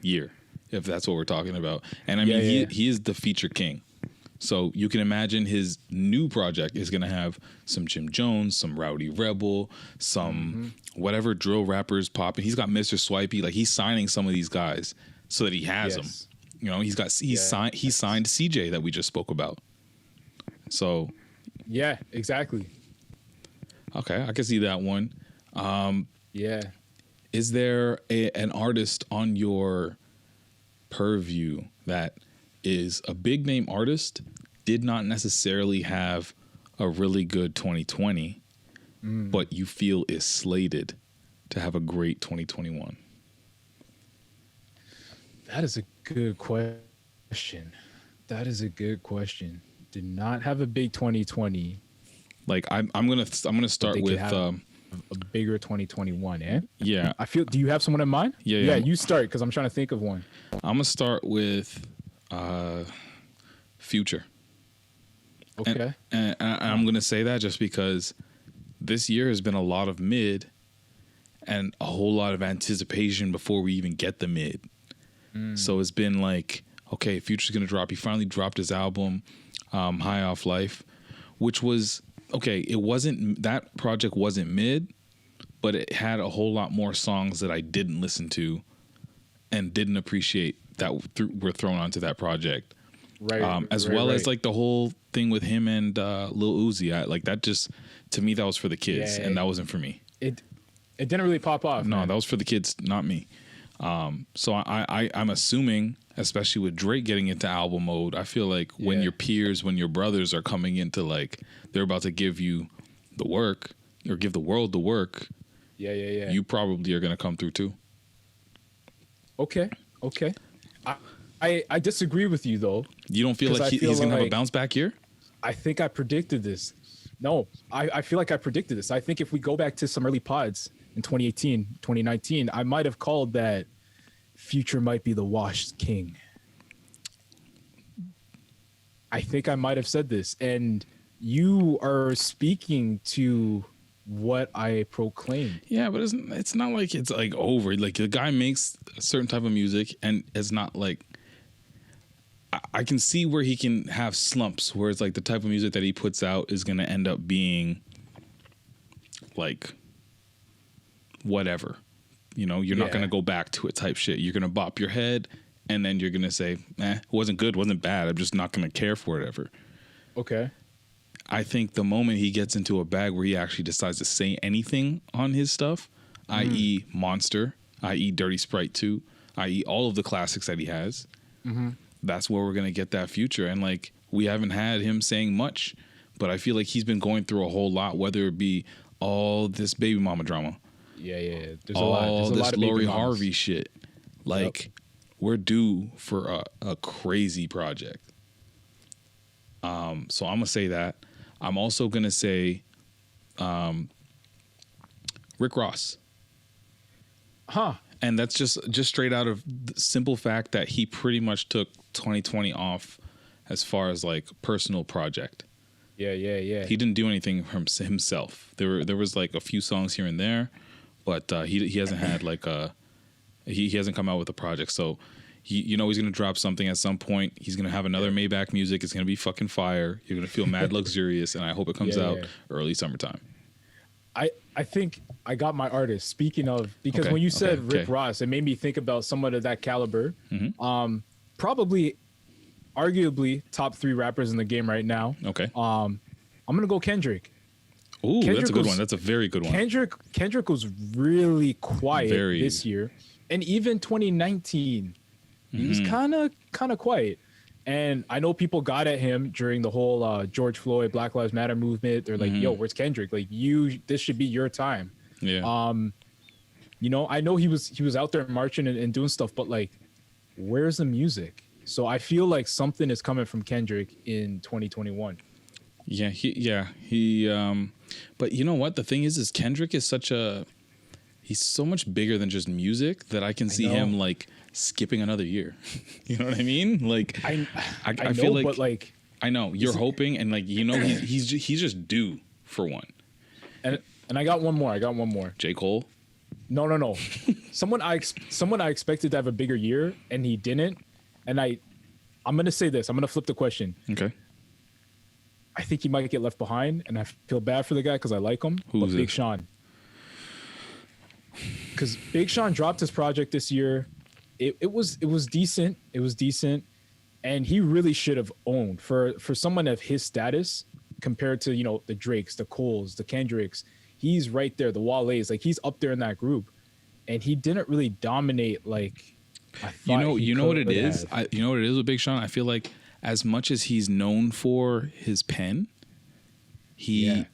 year, if that's what we're talking about. And I mean, he is the feature king. So you can imagine his new project is going to have some Jim Jones, some Rowdy Rebel, some whatever drill rappers popping. He's got Mr. Swipey. Like, he's signing some of these guys so that he has them. You know, he signed CJ that we just spoke about. So yeah, exactly. Okay, I can see that one. Yeah. Is there an artist on your purview that is a big name artist, did not necessarily have a really good 2020, but you feel is slated to have a great 2021? That is a good question. Did not have a big 2020. Like, I'm gonna start with a bigger 2021, eh? Yeah. Do you have someone in mind? Yeah. You start, because I'm trying to think of one. I'm gonna start with Future. Okay. And I'm gonna say that just because this year has been a lot of mid and a whole lot of anticipation before we even get the mid. So it's been like, okay, Future's gonna drop. He finally dropped his album, High Off Life, which was okay. That project wasn't mid, but it had a whole lot more songs that I didn't listen to and didn't appreciate that were thrown onto that project. Right. As well as like the whole thing with him and Lil Uzi. Like, that just, to me, that was for the kids, and that wasn't for me. It didn't really pop off. No, man. That was for the kids, not me. So I'm assuming, especially with Drake getting into album mode, I feel like when your peers, when your brothers are coming into, like, they're about to give you the work or give the world the work. Yeah. You probably are going to come through too. Okay. I disagree with you, though. You don't feel like he's going to have a bounce back year? I think I predicted this. No, I feel like I predicted this. I think if we go back to some early pods in 2018, 2019, I might have called that Future might be the washed king. I think I might have said this. And you are speaking to what I proclaimed. Yeah, but it's not like it's like over. Like, the guy makes a certain type of music, and it's not like, I can see where he can have slumps, where it's like the type of music that he puts out is going to end up being like whatever. You know, you're not going to go back to it type shit. You're going to bop your head and then you're going to say, it wasn't good, wasn't bad. I'm just not going to care for it ever. Okay. I think the moment he gets into a bag where he actually decides to say anything on his stuff, i.e. Monster, i.e. Dirty Sprite 2, i.e. all of the classics that he has, that's where we're going to get that future. And like, we haven't had him saying much, but I feel like he's been going through a whole lot, whether it be all this baby mama drama. Yeah. There's all a lot. There's a this lot of Lori baby mamas. Harvey shit. Like, we're due for a crazy project. So I'm gonna say that. I'm also gonna say Rick Ross. Huh. And that's just straight out of the simple fact that he pretty much took 2020 off as far as like personal project. Yeah. He didn't do anything from himself. There was like a few songs here and there, but he hasn't had like he hasn't come out with a project. So he's gonna drop something at some point. He's gonna have another Maybach music. It's gonna be fucking fire. You're gonna feel mad luxurious, and I hope it comes out early summertime. I think I got my artist. Speaking of, because when you said Rick Ross, it made me think about someone of that caliber. Probably, arguably, top 3 rappers in the game right now. Okay. I'm gonna go Kendrick. Ooh, that's a good one. That's a very good one. Kendrick was really quiet this year, and even 2019, he was kind of quiet. And I know people got at him during the whole George Floyd, Black Lives Matter movement. They're like, "Yo, where's Kendrick? Like, this should be your time." Yeah. I know he was out there marching and doing stuff, but like, where's the music? So I feel like something is coming from Kendrick in 2021. Yeah, he but you know what? The thing is Kendrick is he's so much bigger than just music that I can see him like skipping another year. You know what I mean? Like I know, feel like, but like, I know you're hoping, and like, you know, he's just due for one. And I got one more. J. Cole? No. someone I expected to have a bigger year and he didn't. And I'm gonna say this. I'm gonna flip the question. Okay. I think he might get left behind, and I feel bad for the guy because I like him. Who's Big Sean? Because Big Sean dropped his project this year. It was decent. It was decent, and he really should have owned for someone of his status compared to, you know, the Drakes, the Coles, the Kendricks. He's right there. The Wale's, like, he's up there in that group, and he didn't really dominate like I thought. You know what it is? You know what it is with Big Sean? I feel like as much as he's known for his pen, the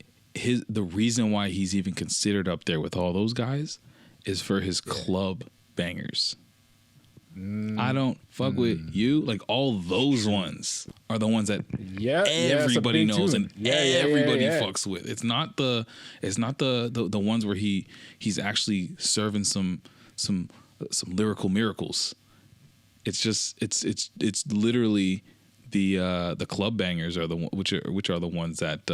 reason why he's even considered up there with all those guys is for his club bangers. I don't fuck with you. Like, all those ones are the ones that everybody knows and everybody fucks with. It's not the ones where he's actually serving some lyrical miracles. It's just it's literally the club bangers are the which are the ones that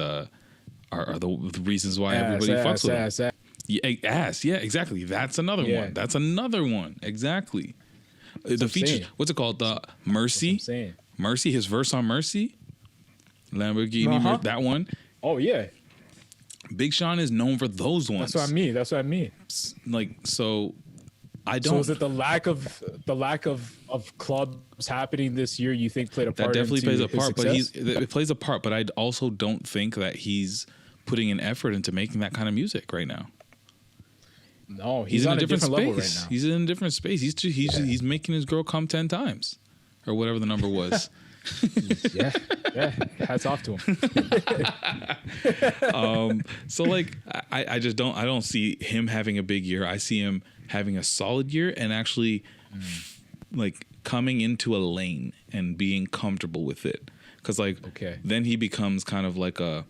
are the reasons why everybody fucks with them. Yeah, exactly. That's another one. That's another one. Exactly. The feature, what's it called? The Mercy. Mercy, his verse on Mercy. Lamborghini, that one. Oh yeah. Big Sean is known for those ones. That's what I mean. Like, so I don't. So is it the lack of clubs happening this year you think played a part? That definitely plays a part, but success? it plays a part. But I also don't think that he's putting an effort into making that kind of music right now. No, he's in on a different level space. right now. He's in a different space. He's making his girl come 10 times, or whatever the number was. yeah. Hats off to him. So like, I don't see him having a big year. I see him having a solid year and actually like coming into a lane and being comfortable with it. Cause like, then he becomes kind of like a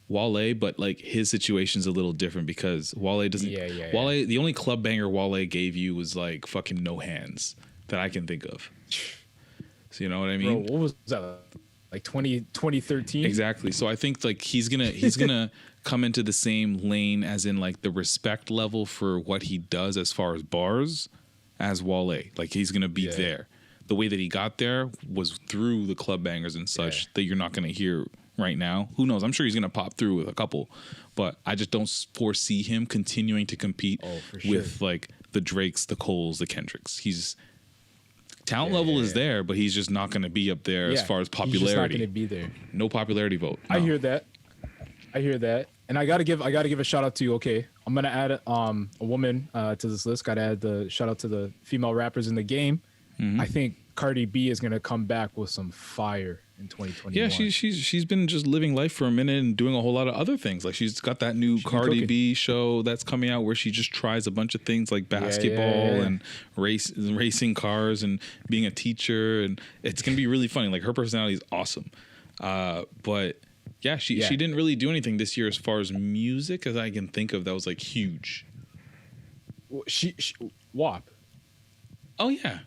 Wale, but like his situation's a little different because Wale doesn't. Wale, the only club banger Wale gave you was like fucking No Hands that I can think of. So you know what I mean? Bro, what was that? Like 2013? Exactly. So I think like he's gonna come into the same lane as in like the respect level for what he does as far as bars as Wale. Like he's gonna be there. The way that he got there was through the club bangers and such that you're not gonna hear right now. Who knows? I'm sure he's gonna pop through with a couple, but I just don't foresee him continuing to compete with like the Drakes, the Coles, the Kendricks. He's talent level is there, but he's just not going to be up there as far as popularity. He's just not going to be there. No popularity vote. No. I hear that, and I gotta give a shout out to you. Okay, I'm gonna add a woman to this list. Gotta add the shout out to the female rappers in the game. I think Cardi B is gonna come back with some fire in 2021. Yeah, she's been just living life for a minute and doing a whole lot of other things. Like she's got that new Cardi B show that's coming out where she just tries a bunch of things like basketball and racing cars and being a teacher, and it's gonna be really funny. Like her personality is awesome, but yeah, she didn't really do anything this year as far as music as I can think of that was like huge. She WAP. Oh yeah.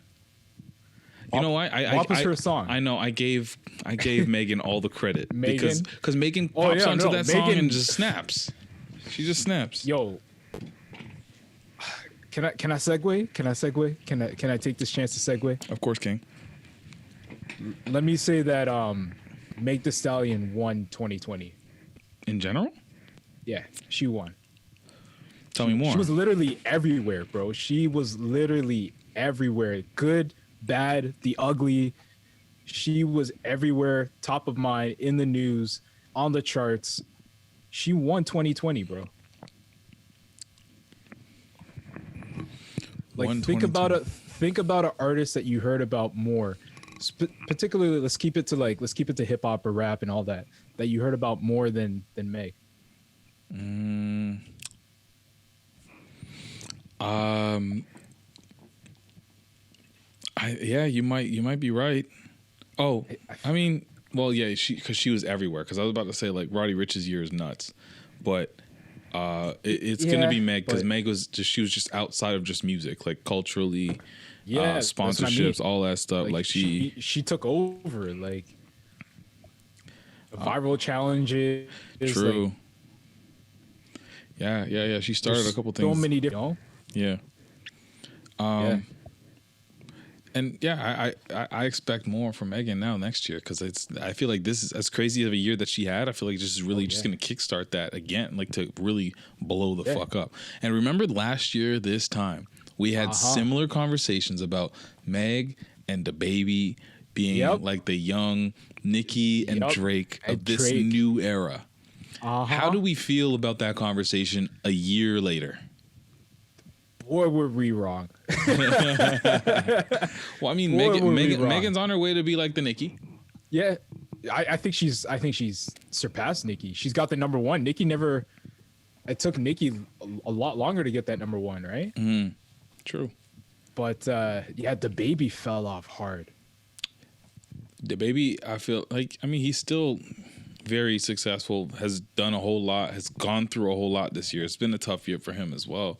You know what? WAP was her song. I know. I gave Megan all the credit because Megan pops onto that song and just snaps. She just snaps. Yo, can I segue? Can I take this chance to segue? Of course, King. Let me say that Meg Thee Stallion won 2020. In general? Yeah, she won. Tell me more. She was literally everywhere, bro. She was literally everywhere. Good, bad, the ugly. She was everywhere, top of mind, in the news, on the charts. She won 2020, bro. Like think about an artist that you heard about more. Particularly, let's keep it to hip hop or rap and all that you heard about more than Meg. You might be right. Oh, I mean, well, yeah, because she was everywhere. Because I was about to say like Roddy Ricch's year is nuts, but it's gonna be Meg because Meg was just outside of just music, like culturally, sponsorships, all that stuff. Like she took over, like viral challenges. True. Like, yeah. She started a couple things. So many different. Yeah. And yeah, I expect more from Megan now next year because I feel like this is as crazy of a year that she had. I feel like this is really just going to kickstart that again, like to really blow the fuck up. And remember last year, this time, we had similar conversations about Meg and DaBaby being like the young Nicki and Drake of this new era. How do we feel about that conversation a year later? Boy, were we wrong. Well, I mean, Megan's on her way to be like the Nicki. Yeah, I think she's surpassed Nicki. She's got the number one. Nicki never. It took Nicki a lot longer to get that number one, right? True. But DaBaby fell off hard. DaBaby, I feel like, I mean, he's still very successful. Has done a whole lot. Has gone through a whole lot this year. It's been a tough year for him as well.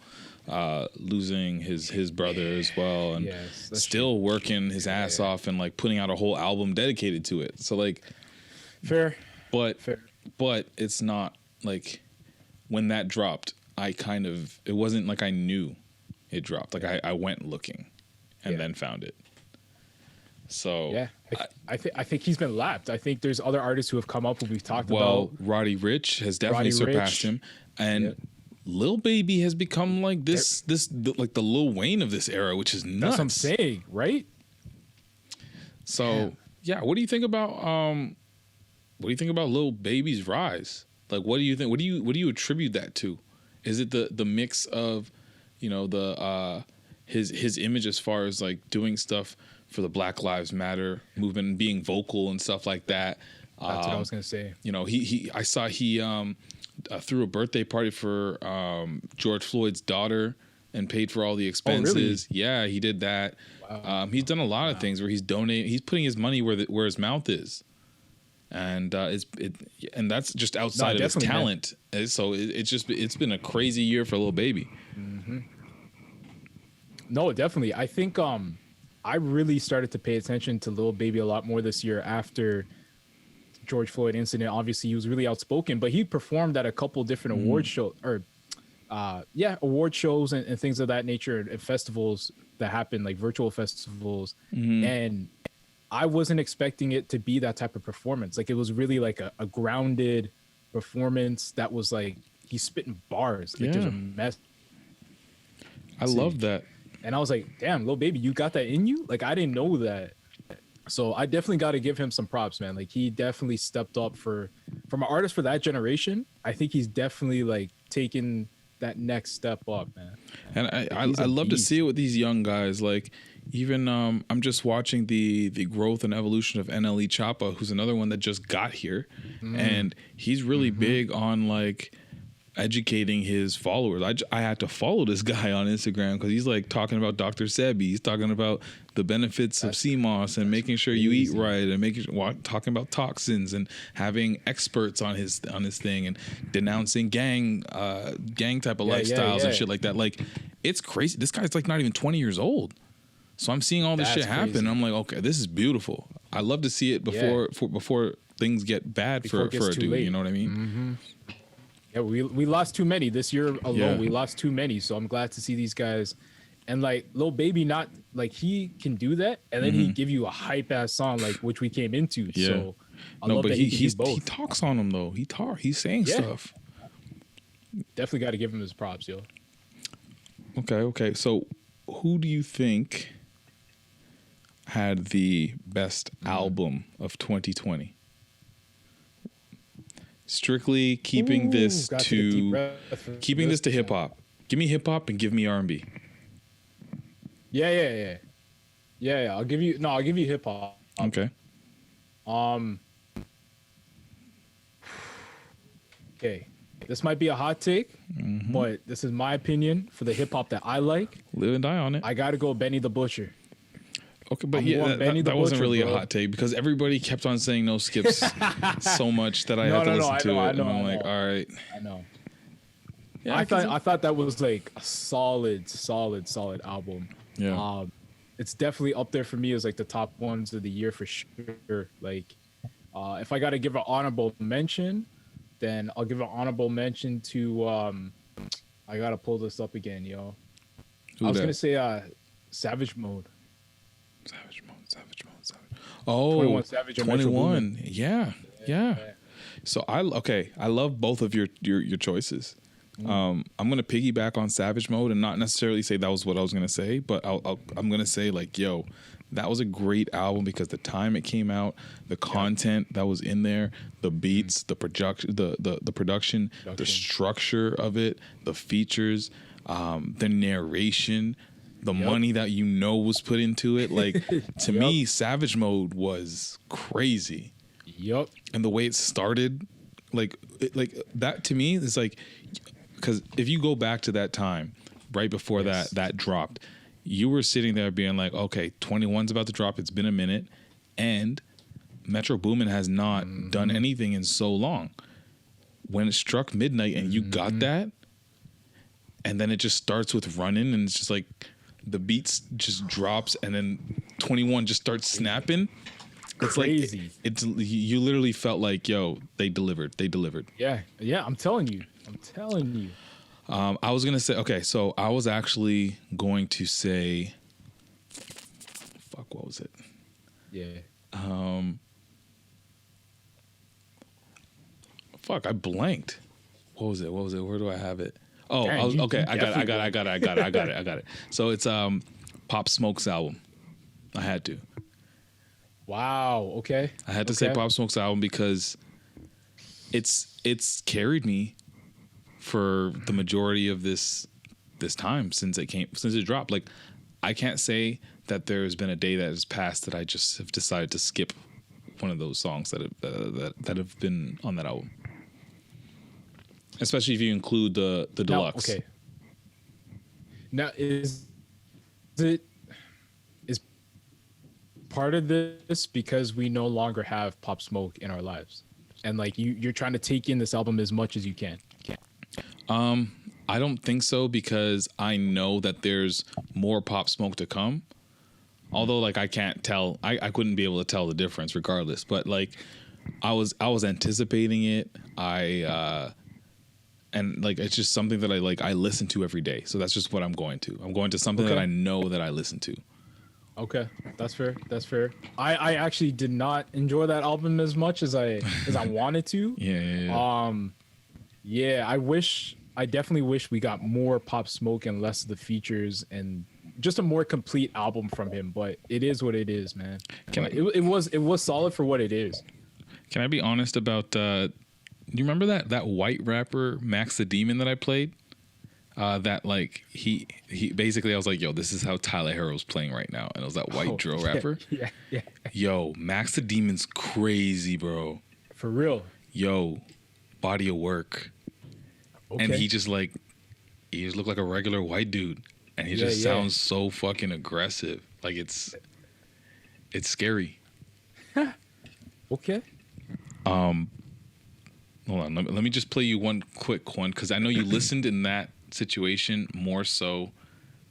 Losing his brother as well, and still working his ass off and like putting out a whole album dedicated to it. So like, fair, but it's not like when that dropped. It wasn't like I knew it dropped. Like I went looking and then found it. So yeah, I think he's been lapped. I think there's other artists who have come up who we've talked about. Well, Roddy Ricch has definitely surpassed him, and Lil Baby has become like this like the Lil Wayne of this era, which is nuts. That's what I'm saying, right? So yeah, what do you think about Lil Baby's rise? Like, what do you think? What do you attribute that to? Is it the mix of, his image as far as like doing stuff for the Black Lives Matter movement, being vocal and stuff like that? That's what I was gonna say. I saw he threw a birthday party for George Floyd's daughter and paid for all the expenses. Oh, really? Yeah, he did that. Wow. He's done a lot of things where he's donating. He's putting his money where his mouth is, and and that's just outside of his talent. So it's been a crazy year for Lil Baby. Mm-hmm. No, definitely. I think I really started to pay attention to Lil Baby a lot more this year after George Floyd incident. Obviously, he was really outspoken, but he performed at a couple different award shows award shows and things of that nature, and festivals that happen, like virtual festivals. And I wasn't expecting it to be that type of performance. Like it was really like a grounded performance that was like he's spitting bars. Like there's a mess. I love that. And I was like, damn, Lil Baby, you got that in you? Like I didn't know that. So I definitely got to give him some props, man. Like he definitely stepped up from an artist for that generation. I think he's definitely like taken that next step up, man. And I love to see it with these young guys. Like even I'm just watching the growth and evolution of NLE Choppa, who's another one that just got here, and he's really big on like educating his followers. I had to follow this guy on Instagram because he's like talking about Dr. Sebi. He's talking about the benefits of CMOS and making sure you eat right and talking about toxins and having experts on his thing and denouncing gang type of lifestyles and shit like that. Like it's crazy. This guy's like not even 20 years old. So I'm seeing all this shit happen. And I'm like, okay, this is beautiful. I love to see it before things get bad for a dude. Late. You know what I mean? Mm-hmm. Yeah, we lost too many this year alone. Yeah. We lost too many, so I'm glad to see these guys. And like Lil Baby, not like he can do that, and then he give you a hype ass song like which we came into. Yeah. So I love that he both. He talks on them though. He's saying stuff. Definitely got to give him his props, yo. Okay. So who do you think had the best album of 2020? Strictly keeping this to hip hop. Give me hip hop and give me R&B. Yeah. I'll give you hip hop. Okay. Okay. This might be a hot take, but this is my opinion for the hip hop that I like. Live and die on it. I gotta go Benny the Butcher. Okay, but that wasn't really a hot take because everybody kept on saying no skips so much that I had to listen to it. And I'm like, all right. I know. Yeah, I thought that was like a solid album. Yeah. It's definitely up there for me as like the top ones of the year for sure. Like, if I got to give an honorable mention, then I'll give an honorable mention to I gotta pull this up again, yo. I was gonna say Savage Mode. Oh, 21 Savage. 21. Yeah. So I love both of your choices. I'm gonna piggyback on Savage Mode and not necessarily say that was what I was gonna say, but I'm gonna say like, yo, that was a great album because the time it came out, the content that was in there, the beats, the production, the production, the structure of it, the features, the narration, the money that was put into it. Like to me, Savage Mode was crazy. Yep. And the way it started, like that to me is like, because if you go back to that time, right before that dropped, you were sitting there being like, okay, 21's about to drop. It's been a minute, and Metro Boomin has not done anything in so long. When it struck midnight and you got that, and then it just starts with running, and it's just like the beats just drops, and then 21 just starts snapping. It's crazy. Like it's you literally felt like, yo, they delivered. Yeah, I'm telling you. I was gonna say, okay, so I was actually going to say, fuck, what was it? Yeah. Fuck, I blanked. What was it? Where do I have it? Oh, Dang, I got it. So it's Pop Smoke's album. I had to. Wow. Okay. I had to say Pop Smoke's album because it's carried me for the majority of this time since it dropped. Like, I can't say that there's been a day that has passed that I just have decided to skip one of those songs that have been on that album. Especially if you include the deluxe. Okay. Now is part of this because we no longer have Pop Smoke in our lives, and like you're trying to take in this album as much as you can. I don't think so because I know that there's more Pop Smoke to come. Although like I can't tell, I couldn't be able to tell the difference regardless. But like I was anticipating it. And like it's just something that I listen to every day. So that's just what I'm going to. I'm going to something that I know that I listen to. Okay, that's fair. That's fair. I actually did not enjoy that album as much as I wanted to. Yeah. Yeah, I definitely wish we got more Pop Smoke and less of the features and just a more complete album from him. But it is what it is, man. It was solid for what it is. Can I be honest about? Do you remember that white rapper Max the Demon that I played? That like he basically, I was like, yo, this is how Tyler Herro's playing right now, and it was that white drill rapper. Yeah. Yo, Max the Demon's crazy, bro. For real. Yo, body of work. Okay. And he just looked like a regular white dude, and he just sounds so fucking aggressive. Like it's scary. Okay. Hold on, let me just play you one quick one, because I know you listened in that situation more so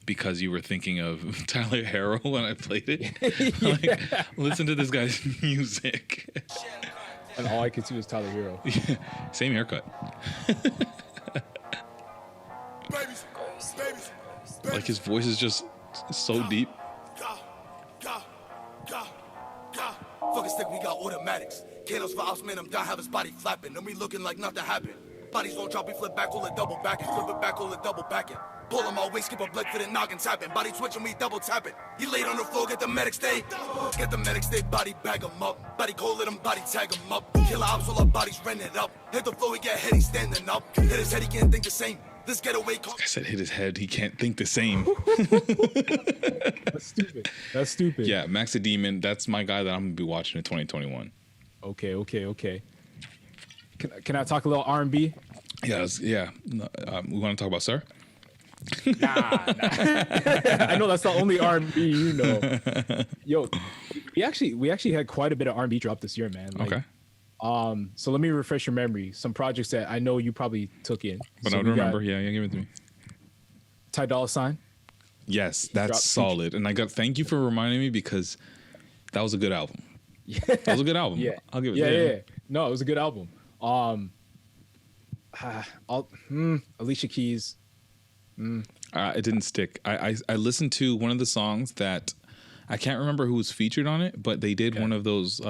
because you were thinking of Tyler Herro when I played it. Like, listen to this guy's music. And all I could see was Tyler Herro. Same haircut. Like his voice is just so deep. Fucking stick, we got automatics. Candles for ops, man, I'm down, have his body flapping. And we looking like nothing happened. Bodies gon' drop, we flip back, call it double backing. Flip it back, call it double backing. Pull him all way, skip a blick for the noggin tapping. Body twitching, we double tapping. He laid on the floor, get the medic stay. Get the medic stay, body bag him up. Body call it him, body tag him up. Killer ops, all our bodies rented up. Hit the floor, he get head, he standing up. Hit his head, he can't think the same. This getaway call. I said hit his head, he can't think the same. That's stupid. Yeah, Max the Demon, that's my guy that I'm gonna be watching in 2021. Okay. Can I talk a little R&B? Yeah. We want to talk about Sir? Nah. I know that's the only R&B you know. Yo, we actually had quite a bit of R&B drop this year, man. Like, Okay. So let me refresh your memory. Some projects that I know you probably took in. But so I don't remember. Yeah, give it to me. Ty Dolla $ign. Yes, that's solid. And thank you for reminding me, because that was a good album. That was a good album. Yeah. I'll give it. Yeah. No, it was a good album. Alicia Keys. It didn't stick. I listened to one of the songs that I can't remember who was featured on it, but they did one of those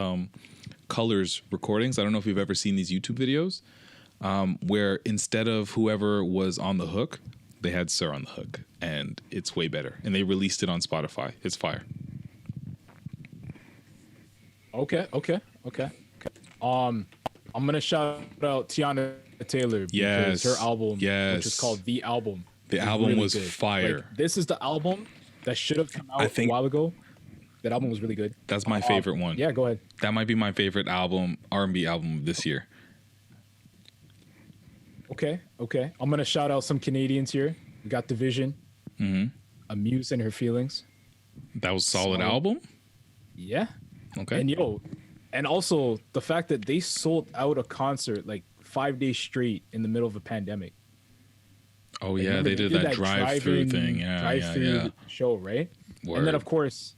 Colors recordings. I don't know if you've ever seen these YouTube videos where instead of whoever was on the hook, they had Sir on the hook, and it's way better. And they released it on Spotify. It's fire. Okay. I'm gonna shout out Tiana Taylor because her album, which is called The Album. The album really was good. fire. Like, this is the album that should have come out a while ago. That album was really good. That's my favorite one. Yeah, go ahead. That might be my favorite album, R&B album of this year. Okay. I'm gonna shout out some Canadians here. We got Division, Amuse and Her Feelings. That was solid album. Yeah. Okay. And also the fact that they sold out a concert like 5 days straight in the middle of a pandemic. Oh Like, yeah, they did that drive-through thing. Yeah. Show, right? Word. And then of course,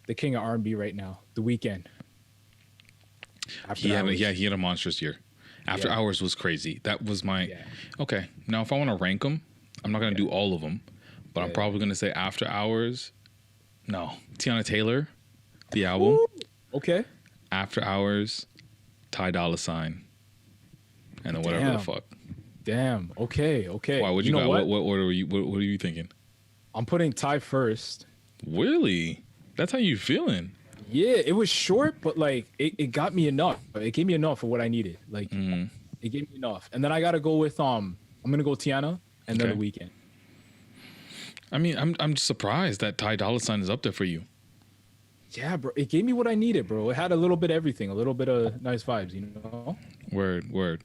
the king of R&B right now, The Weeknd. He had a monstrous year. After Hours was crazy. That was my okay. Now, if I want to rank them, I'm not gonna do all of them, but I'm probably gonna say After Hours. No, Tiana Taylor, the album. Ooh, okay. After Hours, Ty Dolla $ign, and then whatever the fuck. Damn. Okay. Why? What you got? What order are you? What are you thinking? I'm putting Ty first. Really? That's how you feeling? Yeah, it was short, but like it got me enough. It gave me enough for what I needed. Like it gave me enough. And then I gotta go with I'm gonna go Tiana and then The Weeknd. I mean, I'm just surprised that Ty Dolla $ign is up there for you. Yeah, bro. It gave me what I needed, bro. It had a little bit of everything, a little bit of nice vibes, you know? Word.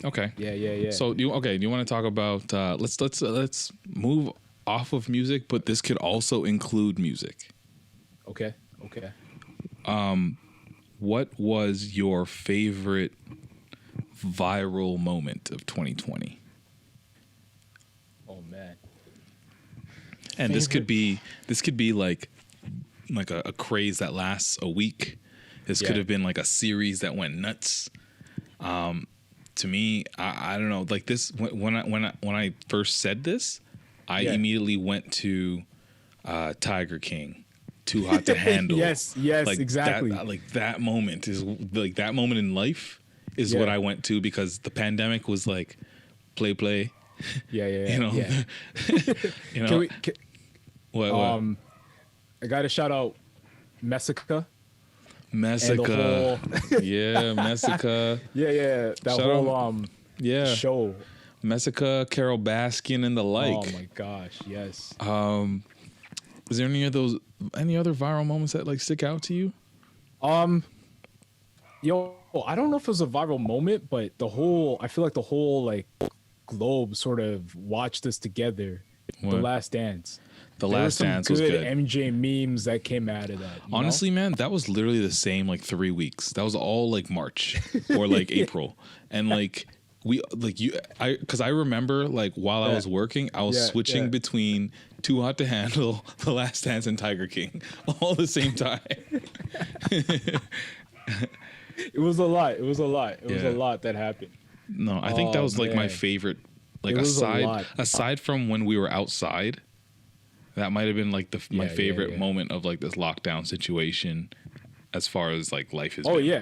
Okay. Yeah. So do you want to talk about let's move off of music, but this could also include music. Okay. What was your favorite viral moment of 2020? Oh man. And this could be like a craze that lasts a week. This could have been like a series that went nuts. To me, I don't know. Like this, when I first said this, I immediately went to Tiger King, Too Hot to Handle. Yes, like exactly. That moment is like that moment in life is what I went to because the pandemic was like play. Yeah. You know, Yeah. you know. What? I got to shout out Messica. Messica. Yeah, Messica. Yeah. That Shout whole out, show. Messica, Carol Baskin, and the like. Oh my gosh, yes. Is there any other viral moments that like stick out to you? Yo, I don't know if it was a viral moment, but I feel like the whole like globe sort of watched us together. What? The Last Dance. The Last Dance was good. MJ memes that came out of that. Honestly, man, that was literally the same like 3 weeks. That was all like March or like April, and like because I remember like while I was working, I was switching between Too Hot to Handle, The Last Dance, and Tiger King all the same time. It was a lot. It was a lot that happened. No, I think that was like my favorite. Like aside from when we were outside, that might have been like my favorite moment of like this lockdown situation, as far as like life is. Oh yeah,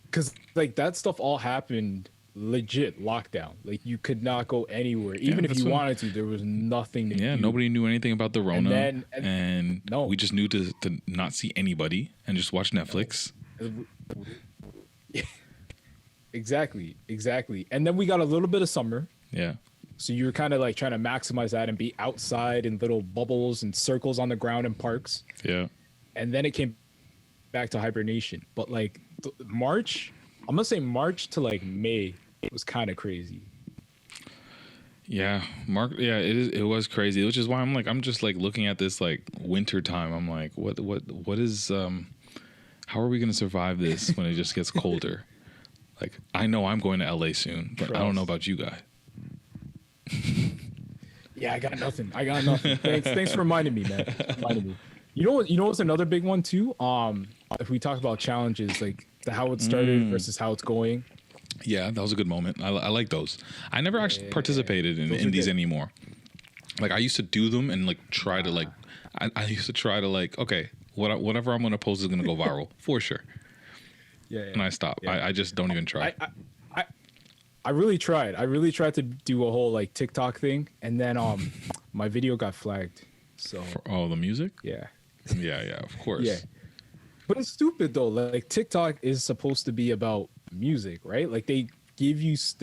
because like that stuff all happened legit lockdown. Like you could not go anywhere, even if you wanted to. There was nothing to do. Yeah, nobody knew anything about the Rona, and no, we just knew to not see anybody and just watch Netflix. Exactly. And then we got a little bit of summer. Yeah. So you were kind of like trying to maximize that and be outside in little bubbles and circles on the ground in parks. Yeah. And then it came back to hibernation. But like March, I'm gonna say March to like May, it was kind of crazy. Yeah, it was crazy, which is why I'm just like looking at this like winter time. I'm like, what is how are we gonna survive this when it just gets colder? Like I know I'm going to LA soon, but I don't know about you guys. Yeah, I got nothing. Thanks for reminding me, man. You know what's another big one too? If we talk about challenges, like how it started versus how it's going. Yeah, that was a good moment. I like those. I never actually participated in these anymore. Like I used to do them and like try to like I used to try to like, okay, whatever I'm gonna post is gonna go viral for sure. Yeah. And I stopped. Yeah. I just don't even try. I really tried. I really tried to do a whole like TikTok thing, and then my video got flagged. So for the music? Yeah. Yeah, of course. Yeah. But it's stupid though. Like TikTok is supposed to be about music, right? Like they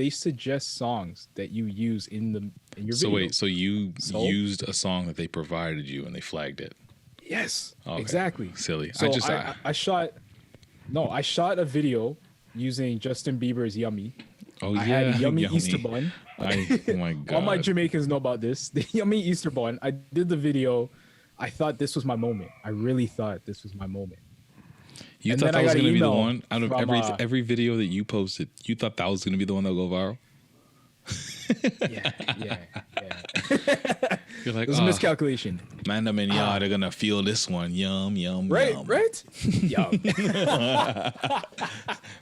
suggest songs that you use in your video. So wait, so you used a song that they provided you and they flagged it? Yes. Okay. Exactly. Silly. So I shot a video using Justin Bieber's Yummy. Oh, I had Yummy Easter bun. Oh my God. All my Jamaicans know about this. The Yummy Easter bun. I did the video. I thought this was my moment. I really thought this was my moment. You thought that was going to be the one out of every video that you posted? You thought that was going to be the one that would go viral? Yeah. You're like, it was a miscalculation. Mandem and y'all are going to feel this one. Yum. Right? Yum.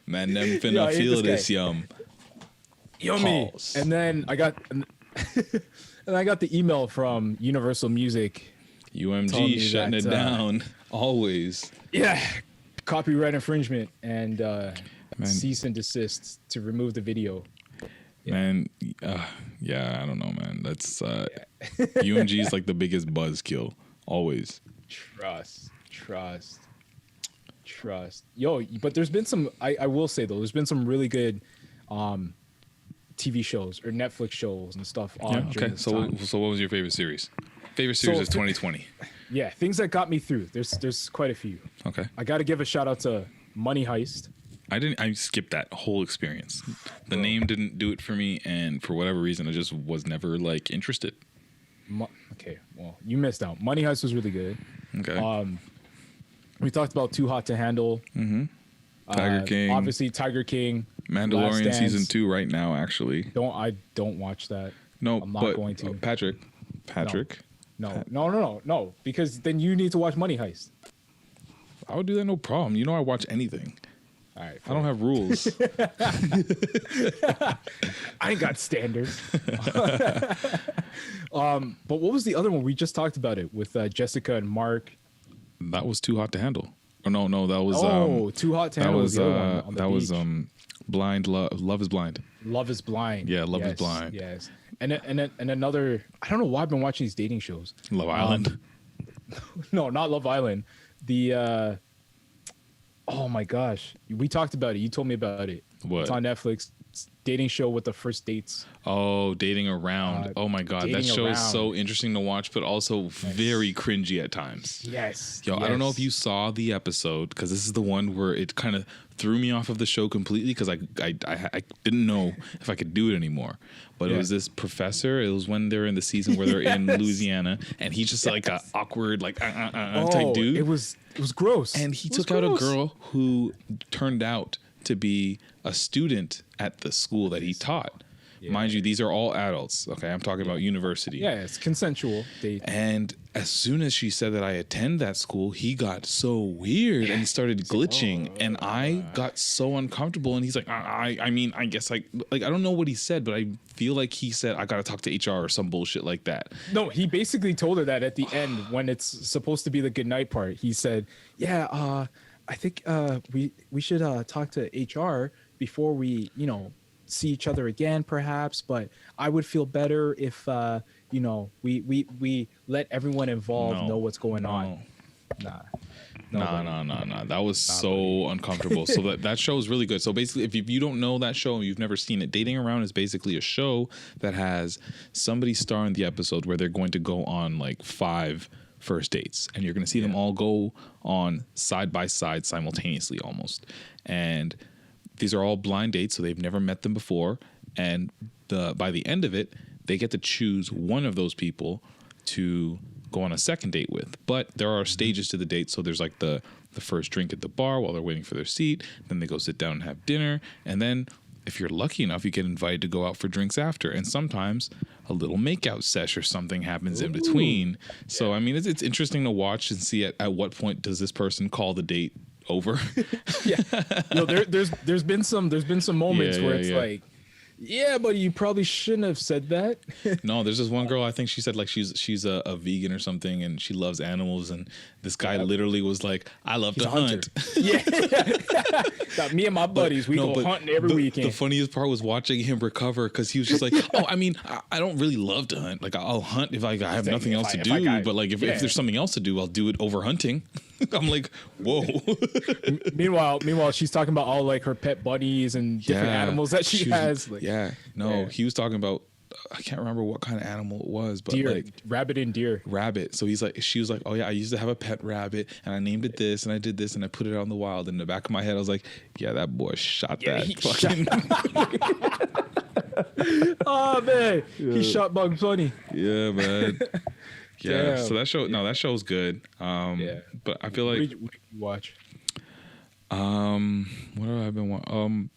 Mandem finna feel this yum. Yummy. Pause. And then I got the email from Universal Music. UMG shutting it down. Always. Yeah. Copyright infringement and cease and desist to remove the video. Yeah. Man, I don't know, man. That's UMG is like the biggest buzzkill. Always. Trust. Yo, but there's been some. I will say though, there's been some really good TV shows or Netflix shows and stuff. Okay. So what was your favorite series? Favorite series is 2020. Yeah, things that got me through. There's quite a few. Okay. I got to give a shout out to Money Heist. I skipped that whole experience. The name didn't do it for me, and for whatever reason, I just was never like interested. Okay, well, you missed out. Money Heist was really good. Okay. We talked about Too Hot to Handle. Mm-hmm. Tiger King. Obviously, Tiger King. Mandalorian season 2 right now, actually. Don't watch that. No, I'm not going to. Patrick. No, because then you need to watch Money Heist. I would do that, no problem. You know I watch anything. All right. I don't have rules. I ain't got standards. But what was the other one? We just talked about it with Jessica and Mark. That was Too Hot to Handle. Oh no, that was Too Hot to Handle was the other one on the that beach. was Blind Love is Blind. Love is Blind. Yeah, Love is Blind. Yes. And another, I don't know why I've been watching these dating shows. Love Island. No, not Love Island. The oh my gosh, we talked about it. You told me about it. What? It's on Netflix. It's dating show with the first dates. Oh, Dating Around. Oh my God, that show is so interesting to watch, but also very cringy at times. Yes. Yo, I don't know if you saw the episode, because this is the one where it kind of threw me off of the show completely, because I didn't know if I could do it anymore. But it was this professor. It was when they're in the season where they're in Louisiana, and he's just like a awkward like type dude. It was gross. And he took out a girl who turned out to be a student at the school that he taught. Yeah. Mind you, these are all adults. Okay, I'm talking about university. Yeah, it's consensual. And as soon as she said that I attend that school, he got so weird and started glitching, and I got so uncomfortable. And he's like, I mean, I guess like I don't know what he said, but I feel like he said I gotta talk to HR or some bullshit like that. No, he basically told her that at the end when it's supposed to be the goodnight part. He said, "Yeah, I think we should talk to HR before we, see each other again, perhaps. But I would feel better if we let everyone involved know what's going on." Nah. That was so uncomfortable. So that show is really good. So basically, if you don't know that show and you've never seen it, Dating Around is basically a show that has somebody star in the episode where they're going to go on like 5 first dates, and you're going to see them all go on side by side simultaneously almost. And these are all blind dates, so they've never met them before. And by the end of it, they get to choose one of those people to go on a second date with. But there are stages to the date. So there's like the first drink at the bar while they're waiting for their seat. Then they go sit down and have dinner. And then if you're lucky enough, you get invited to go out for drinks after. And sometimes a little makeout sesh or something happens in between. So, I mean, it's interesting to watch and see at what point does this person call the date over. There's been some moments where it's like, yeah, but you probably shouldn't have said that. No, there's this one girl, I think she said like she's a vegan or something, and she loves animals, and this guy literally was like, I love to hunt. Yeah. Me and my buddies, we go hunting every weekend. The funniest part was watching him recover, because he was just like, oh, I mean, I don't really love to hunt. Like, I'll hunt if I have nothing else to do, but like if there's something else to do, I'll do it over hunting. I'm like, whoa. Meanwhile, she's talking about all like her pet buddies and different animals that she has. Like, he was talking about, I can't remember what kind of animal it was, but deer, like rabbit and deer. Rabbit. So she was like, oh yeah, I used to have a pet rabbit, and I named it this, and I did this, and I put it out in the wild. In the back of my head, I was like, yeah, that boy shot that. Oh man, he shot Bugs Bunny. Yeah, man. Yeah. So that show's good. But I feel like what did you watch? What have I been watching?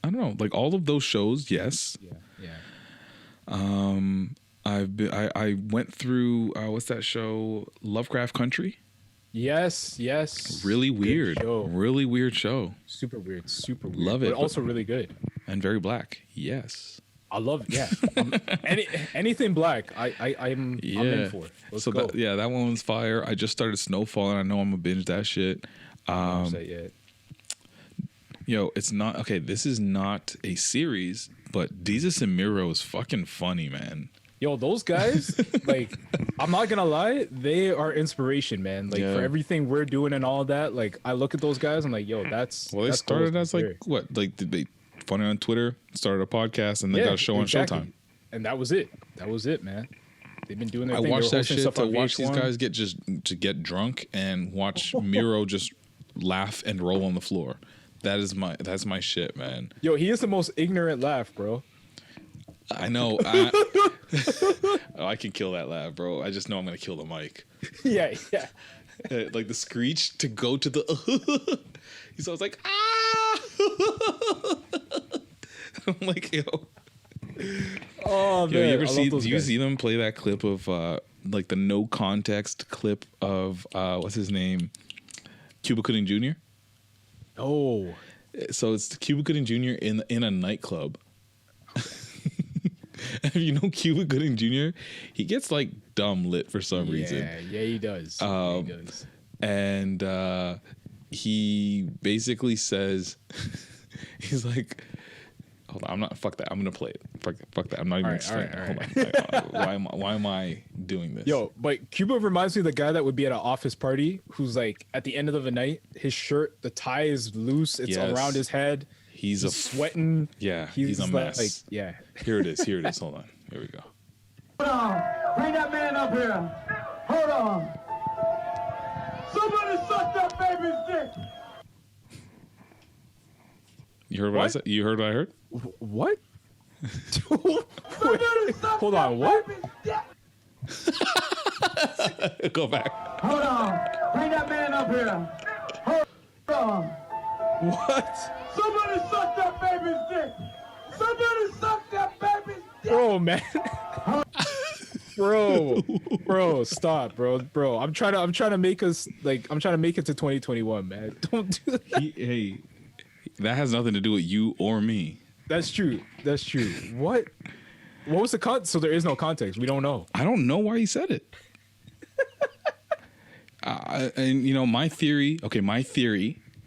I don't know, like all of those shows, yes. I went through what's that show? Lovecraft Country. Yes. Really weird. Really weird show. Super weird. Love it. But also really good. And very black. Yes. I love anything black. I'm in for. Let's go. That one was fire. I just started Snowfall, and I know I'm gonna binge that shit. It's not okay. This is not a series, but Jesus and Miro is fucking funny, man. Yo, those guys, like, I'm not gonna lie, they are inspiration, man. Like for everything we're doing and all that. Like, I look at those guys, I'm like, yo, that's. Well, they started as like what? Like, did they funny on Twitter, started a podcast, and they got a show on Showtime. And that was it. That was it, man. They've been doing their thing. I watched that shit to watch these guys get drunk and watch Miro just laugh and roll on the floor. That's my shit, man. Yo, he is the most ignorant laugh, bro. I know. I can kill that laugh, bro. I just know I'm gonna kill the mic. Yeah. Like the screech to go to the. He's always like, ah. I'm like, yo. Oh man, do you see them play that clip of like the no context clip of what's his name? Cuba Gooding Jr.? Oh, So it's Cuba Gooding Jr. in a nightclub. If you know Cuba Gooding Jr., he gets like dumb lit for some reason. Yeah, he does. He does. And he basically says, he's like, hold on, fuck that. I'm going to play it. Fuck that. I'm not even explaining it. Hold on. Why am I doing this? Yo, but Cuba reminds me of the guy that would be at an office party who's like, at the end of the night, his shirt, the tie is loose. It's around his head. He's sweating. Yeah. He's a mess. Like, yeah. Here it is. Hold on. Here we go. Hold on. Bring that man up here. Hold on. Somebody suck that baby's dick. You heard what I said? You heard what I heard? What? Wait, hold on, what? Go back. Hold on. Bring that man up here. Hold on. What? Somebody suck that baby's dick. Somebody suck that baby's dick. Bro, man. bro, stop, bro. I'm trying to make us like I'm trying to make it to 2021, man. Don't do that. Hey, that has nothing to do with you or me. That's true. What was the context? So there is no context. We don't know. I don't know why he said it. And you know, my theory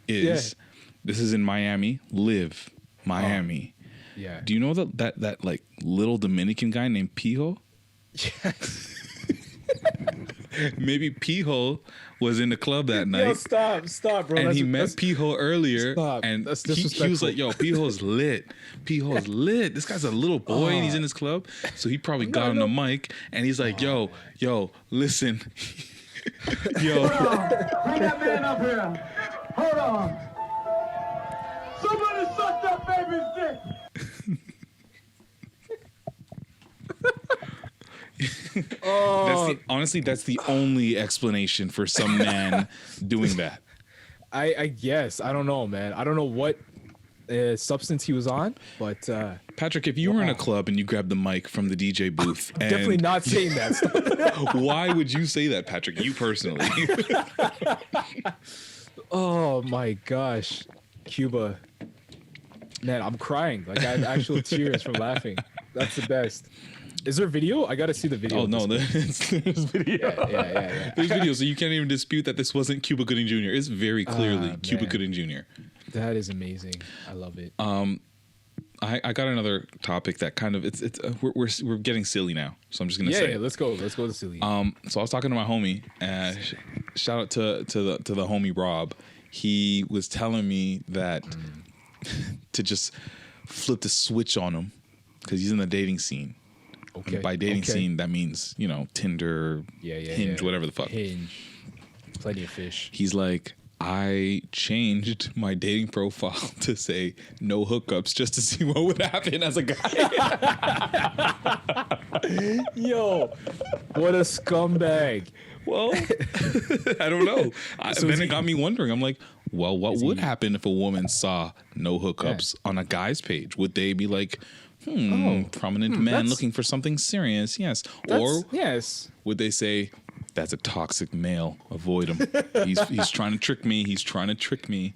is this is in Miami. Live Miami. Yeah. Do you know that like little Dominican guy named Pijo? Yes. Maybe Pijo was in the club that night. Yo, stop, bro. And he met Pijo earlier. Stop. And That's he was like, yo, Pijo's lit. Pijo's lit. This guy's a little boy and he's in his club. So he probably got on the mic and he's like, yo, listen. Yo. Hold on. Bring that man up here. Hold on. Somebody suck that baby's dick. Honestly, that's the only explanation for some man doing that. I guess. I don't know, man. I don't know what substance he was on, but Patrick, if you were in a club and you grabbed the mic from the DJ booth, I'm definitely not saying that. Why would you say that, Patrick? You personally? Oh my gosh, Cuba, man, I'm crying. Like I have actual tears from laughing. That's the best. Is there video? I gotta see the video. Oh no, there's video. Yeah. There's video, so you can't even dispute that this wasn't Cuba Gooding Jr. It's very clearly Cuba man. Gooding Jr. That is amazing. I love it. I got another topic that kind of we're getting silly now, so I'm just gonna say. Yeah, let's go to silly. So I was talking to my homie, shout out to the homie Rob. He was telling me that to just flip the switch on him because he's in the dating scene. Okay. And by dating scene, that means, you know, Tinder, Hinge, whatever the fuck. Hinge. Plenty of fish. He's like, I changed my dating profile to say no hookups just to see what would happen as a guy. Yo, what a scumbag. Well, I don't know. So then it got me wondering. I'm like, well, what would happen if a woman saw no hookups on a guy's page? Would they be like, prominent man looking for something serious? Yes. Or yes. Would they say, that's a toxic male, avoid him. He's trying to trick me. He's trying to trick me.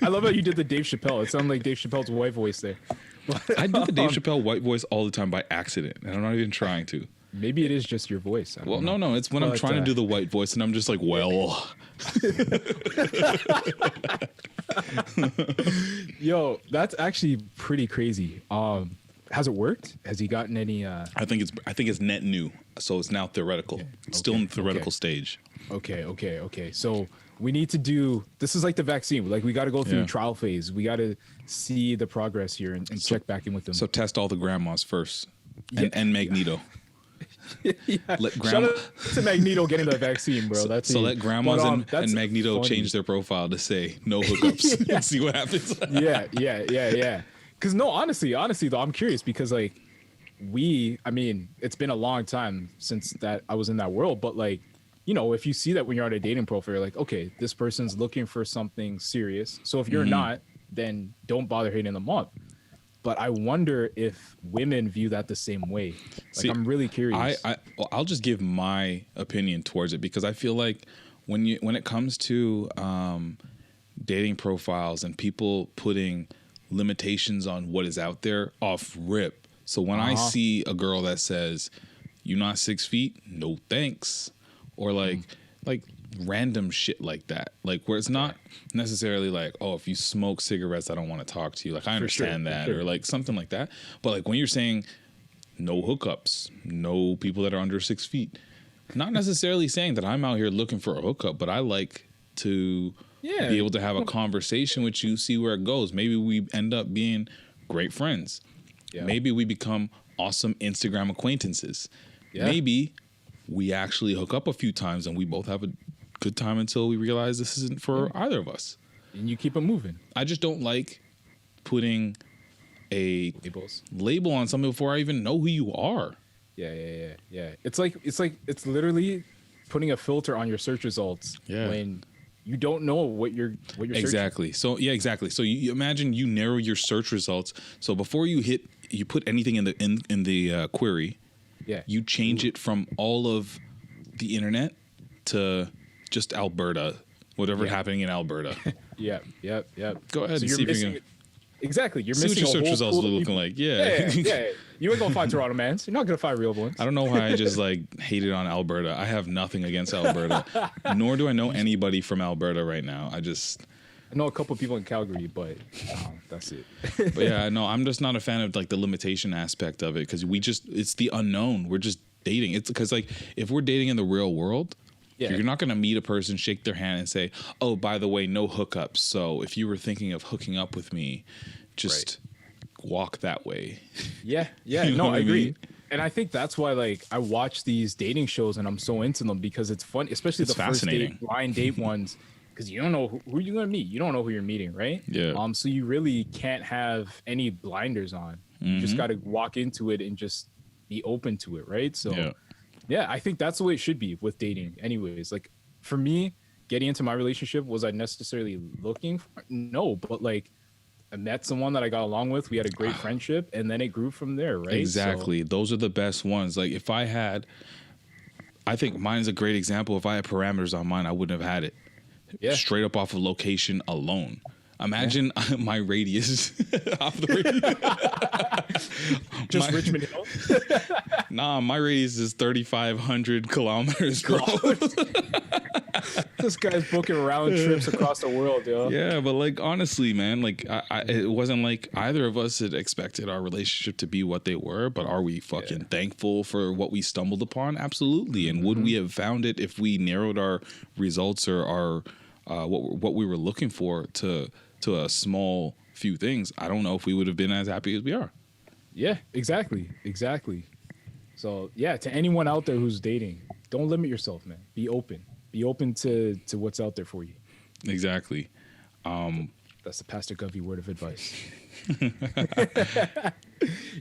I love how you did the Dave Chappelle. It sounded like Dave Chappelle's white voice there. I do the Dave Chappelle white voice all the time by accident, and I'm not even trying to. Maybe it is just your voice. Well, no. It's when I'm trying to do the white voice, and I'm just like, well. Yo, that's actually pretty crazy. Has it worked? Has he gotten any? I think it's net new, so it's now theoretical. It's still in the theoretical stage. Okay. So we need to do. This is like the vaccine. Like we got to go through trial phase. We got to see the progress here and check back in with them. So test all the grandmas first, and Magneto. Let grandma Shout out to Magneto getting the vaccine, bro. That's so let grandmas and Magneto change their profile to say no hookups and see what happens. Yeah. Because no, honestly though, I'm curious because like it's been a long time since that I was in that world, but like, you know, if you see that when you're on a dating profile, you're like, okay, this person's looking for something serious. So if you're not, then don't bother hitting them up. But I wonder if women view that the same way. Like, I'm really curious. I'll just give my opinion towards it because I feel like when it comes to dating profiles and people putting limitations on what is out there off rip. So when I see a girl that says, "You not 6 feet? No thanks," or like random shit like that, like where it's not necessarily like, "Oh, if you smoke cigarettes, I don't want to talk to you." Like I understand that, or like something like that. But like when you're saying no hookups, no people that are under 6 feet, not necessarily saying that I'm out here looking for a hookup, but I like to be able to have a conversation with you, see where it goes. Maybe we end up being great friends. Yeah. Maybe we become awesome Instagram acquaintances. Yeah. Maybe we actually hook up a few times and we both have a good time until we realize this isn't for either of us. And you keep it moving. I just don't like putting a label on something before I even know who you are. Yeah. It's literally putting a filter on your search results when you don't know what you're exactly. Searching. Exactly. So you imagine you narrow your search results. So before you put anything in the query, you change it from all of the internet to just Alberta, whatever's happening in Alberta. Yep. Go ahead and see if you can. Exactly. You're see missing what your search results are looking like. Yeah. You ain't gonna find Toronto mans. You're not gonna find real ones. I don't know why I just hated on Alberta. I have nothing against Alberta, nor do I know anybody from Alberta right now. I know a couple of people in Calgary, but that's it. But yeah, no, I'm just not a fan of the limitation aspect of it because it's the unknown. We're just dating. It's because if we're dating in the real world, you're not going to meet a person, shake their hand and say, "Oh, by the way, no hookups. So if you were thinking of hooking up with me, just walk that way." Yeah. You know I agree. Mean? And I think that's why I watch these dating shows and I'm so into them because it's fun, especially the first date, blind date ones, because you don't know who you're going to meet. You don't know who you're meeting, right? Yeah. So you really can't have any blinders on. You just got to walk into it and just be open to it, right? So yeah, I think that's the way it should be with dating anyways. For me, getting into my relationship, was I necessarily looking for? No, but I met someone that I got along with. We had a great friendship and then it grew from there, right? Exactly. So, those are the best ones. I think mine's a great example. If I had parameters on mine, I wouldn't have had it. Yeah. Straight up off of location alone. Imagine my radius off the radius. Just Richmond Hill? Nah, my radius is 3,500 kilometers, bro. This guy's booking round trips across the world, yo. Yeah, but honestly, man, it wasn't like either of us had expected our relationship to be what they were, but are we fucking thankful for what we stumbled upon? Absolutely. And would we have found it if we narrowed our results or our what we were looking for to a small few things? I don't know if we would have been as happy as we are. Yeah, exactly. So yeah, to anyone out there who's dating, don't limit yourself, man. Be open to what's out there for you. Exactly. That's the Pastor Govey word of advice.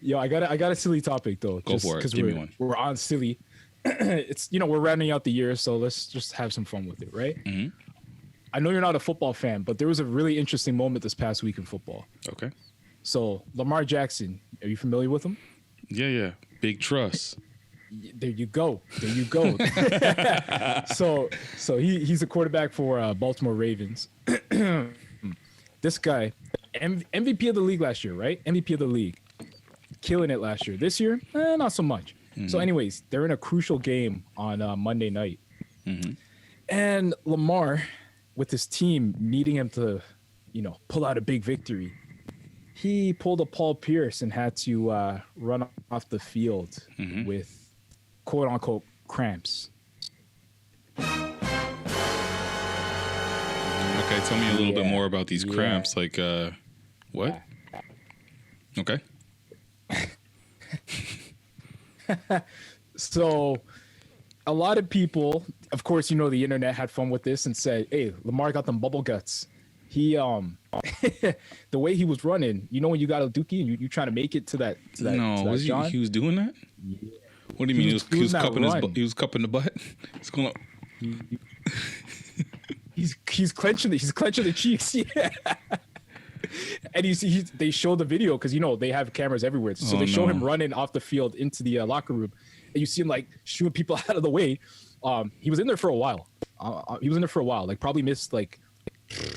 Yo, I got a silly topic though. Go for it. Give me one. We're on silly. It's we're rounding out the year, so let's just have some fun with it, right? Mm-hmm. I know you're not a football fan, but there was a really interesting moment this past week in football. Okay. So Lamar Jackson, are you familiar with him? Yeah. Big trust. There you go. So he's a quarterback for Baltimore Ravens. This guy, MVP of the league last year, right? MVP of the league. Killing it last year. This year, not so much. Mm-hmm. So anyways, they're in a crucial game on Monday night. Mm-hmm. And Lamar, with his team needing him to, pull out a big victory, he pulled a Paul Pierce and had to run off the field with quote unquote cramps. Okay, tell me a little bit more about these cramps. What? Yeah. Okay. So a lot of people, of course, the internet had fun with this and said, "Hey, Lamar got them bubble guts." He the way he was running, when you got a dookie and you trying to make it to that he was doing that? Yeah. What do you mean? He was cupping the butt? What's going on? He's clenching the cheeks. Yeah. And they show the video because they have cameras everywhere, so they show him running off the field into the locker room, and you see him shooing people out of the way. He was in there for a while. He was in there for a while. Like probably missed like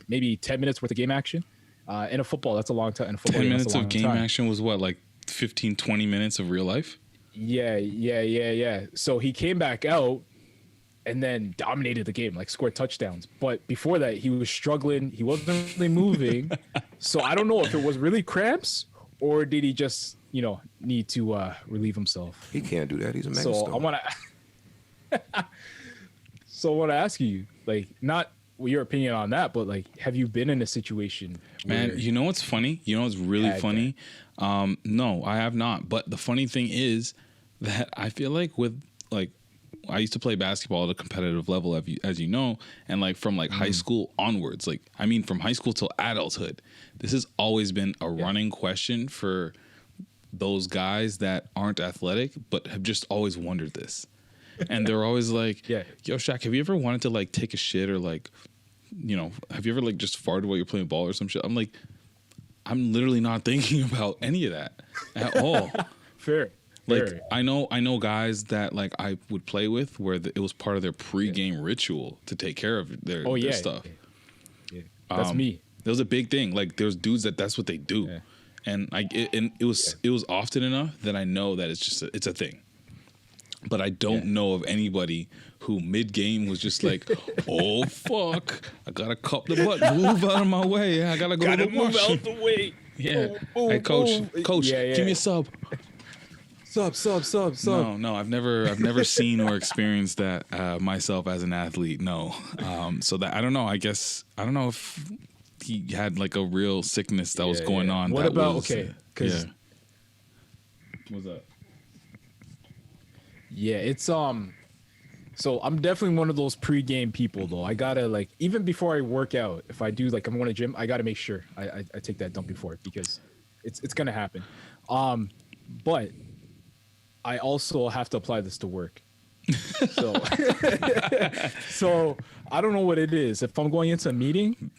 maybe 10 minutes worth of game action. In a football, that's a long time. In a football, 10 minutes of game action was what, like 15, 20 minutes of real life? Yeah. So he came back out and then dominated the game, like scored touchdowns. But before that, he was struggling. He wasn't really moving. So I don't know if it was really cramps or did he just, need to relieve himself. He can't do that. He's a megastar. So I want to ask you, like, not your opinion on that, but like, have you been in a situation? Man, you know what's funny? You know what's really funny? No, I have not. But the funny thing is that I feel like with like, I used to play basketball at a competitive level, as you know, and like from like high school onwards, like, I mean, from high school till adulthood, this has always been a running question for those guys that aren't athletic, but have just always wondered this. And they're always like, yo, Shaq, have you ever wanted to like take a shit or like, have you ever like just farted while you're playing ball or some shit? I'm like, I'm literally not thinking about any of that at all. Fair. Like, I know guys that like I would play with where it was part of their pregame ritual to take care of their stuff. Yeah. That's me. That was a big thing. Like there's dudes that's what they do. Yeah. And it was often enough that I know that it's a thing. But I don't know of anybody who mid-game was just like, oh, fuck, I got to cup the butt, move out of my way. I got to go to the move washroom. out the way. Yeah. Hey, coach, give me a sub. Sub. No, I've never seen or experienced that myself as an athlete. No. So that, I don't know. I don't know if he had like a real sickness that was going on. What about, what's up? Yeah, it's so I'm definitely one of those pre-game people though. I gotta like, even before I work out, if I do like I'm going to gym, I gotta make sure I take that dump before it because it's gonna happen. But I also have to apply this to work. So so I don't know what it is. If I'm going into a meeting,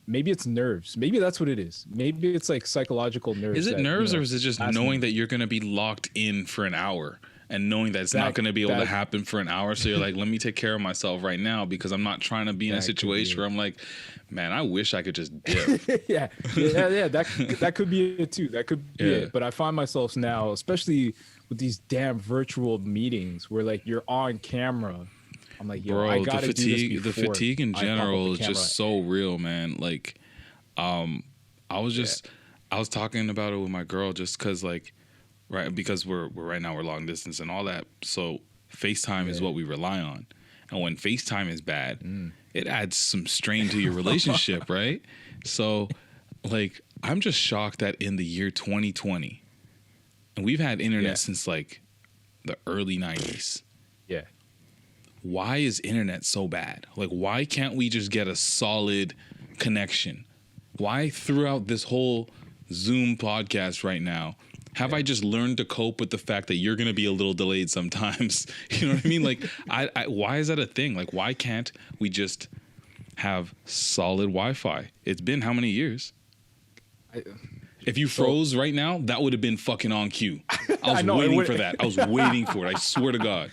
maybe it's nerves. Maybe that's what it is. Maybe it's like psychological nerves. Is it nerves or is it just knowing that you're going to be locked in for an hour and knowing that it's not going to be able to happen for an hour? So you're like, let me take care of myself right now because I'm not trying to be in a situation where I'm like, man, I wish I could just dip. yeah. That could be it too. That could be it. But I find myself now, especially with these damn virtual meetings where like you're on camera. I'm like, yo, bro, I gotta do this the fatigue in general is just so real, man. Like, I was talking about it with my girl just because like, right, because we're right now we're long distance and all that. So FaceTime is what we rely on. And when FaceTime is bad, it adds some strain to your relationship, right? So like, I'm just shocked that in the year 2020, and we've had internet since like the early 90s. Yeah. Why is internet so bad? Like, why can't we just get a solid connection? Why throughout this whole Zoom podcast right now, have I just learned to cope with the fact that you're going to be a little delayed sometimes? You know what I mean? Like, why is that a thing? Like, why can't we just have solid Wi-Fi? It's been how many years? If you froze right now, that would have been fucking on cue. I was waiting for that. I was waiting for it. I swear to God.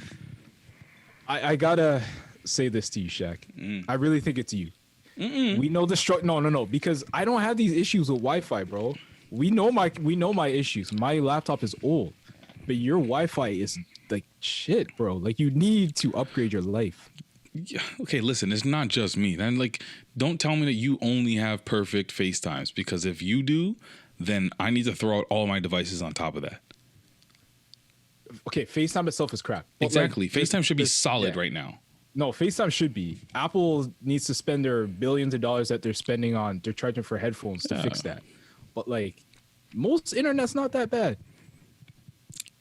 I gotta say this to you, Shaq. I really think it's you. We know the struggle. No, because I don't have these issues with Wi-Fi, bro. We know my issues. My laptop is old, but your Wi-Fi is like shit, bro. Like you need to upgrade your life. Yeah, okay, listen, it's not just me. Then like, don't tell me that you only have perfect FaceTimes, because if you do, then I need to throw out all my devices on top of that. Okay, FaceTime itself is crap. Exactly. Like, FaceTime should be solid right now. No, FaceTime should be. Apple needs to spend their billions of dollars that they're spending on, they're charging for headphones to fix that. But like, most internet's not that bad.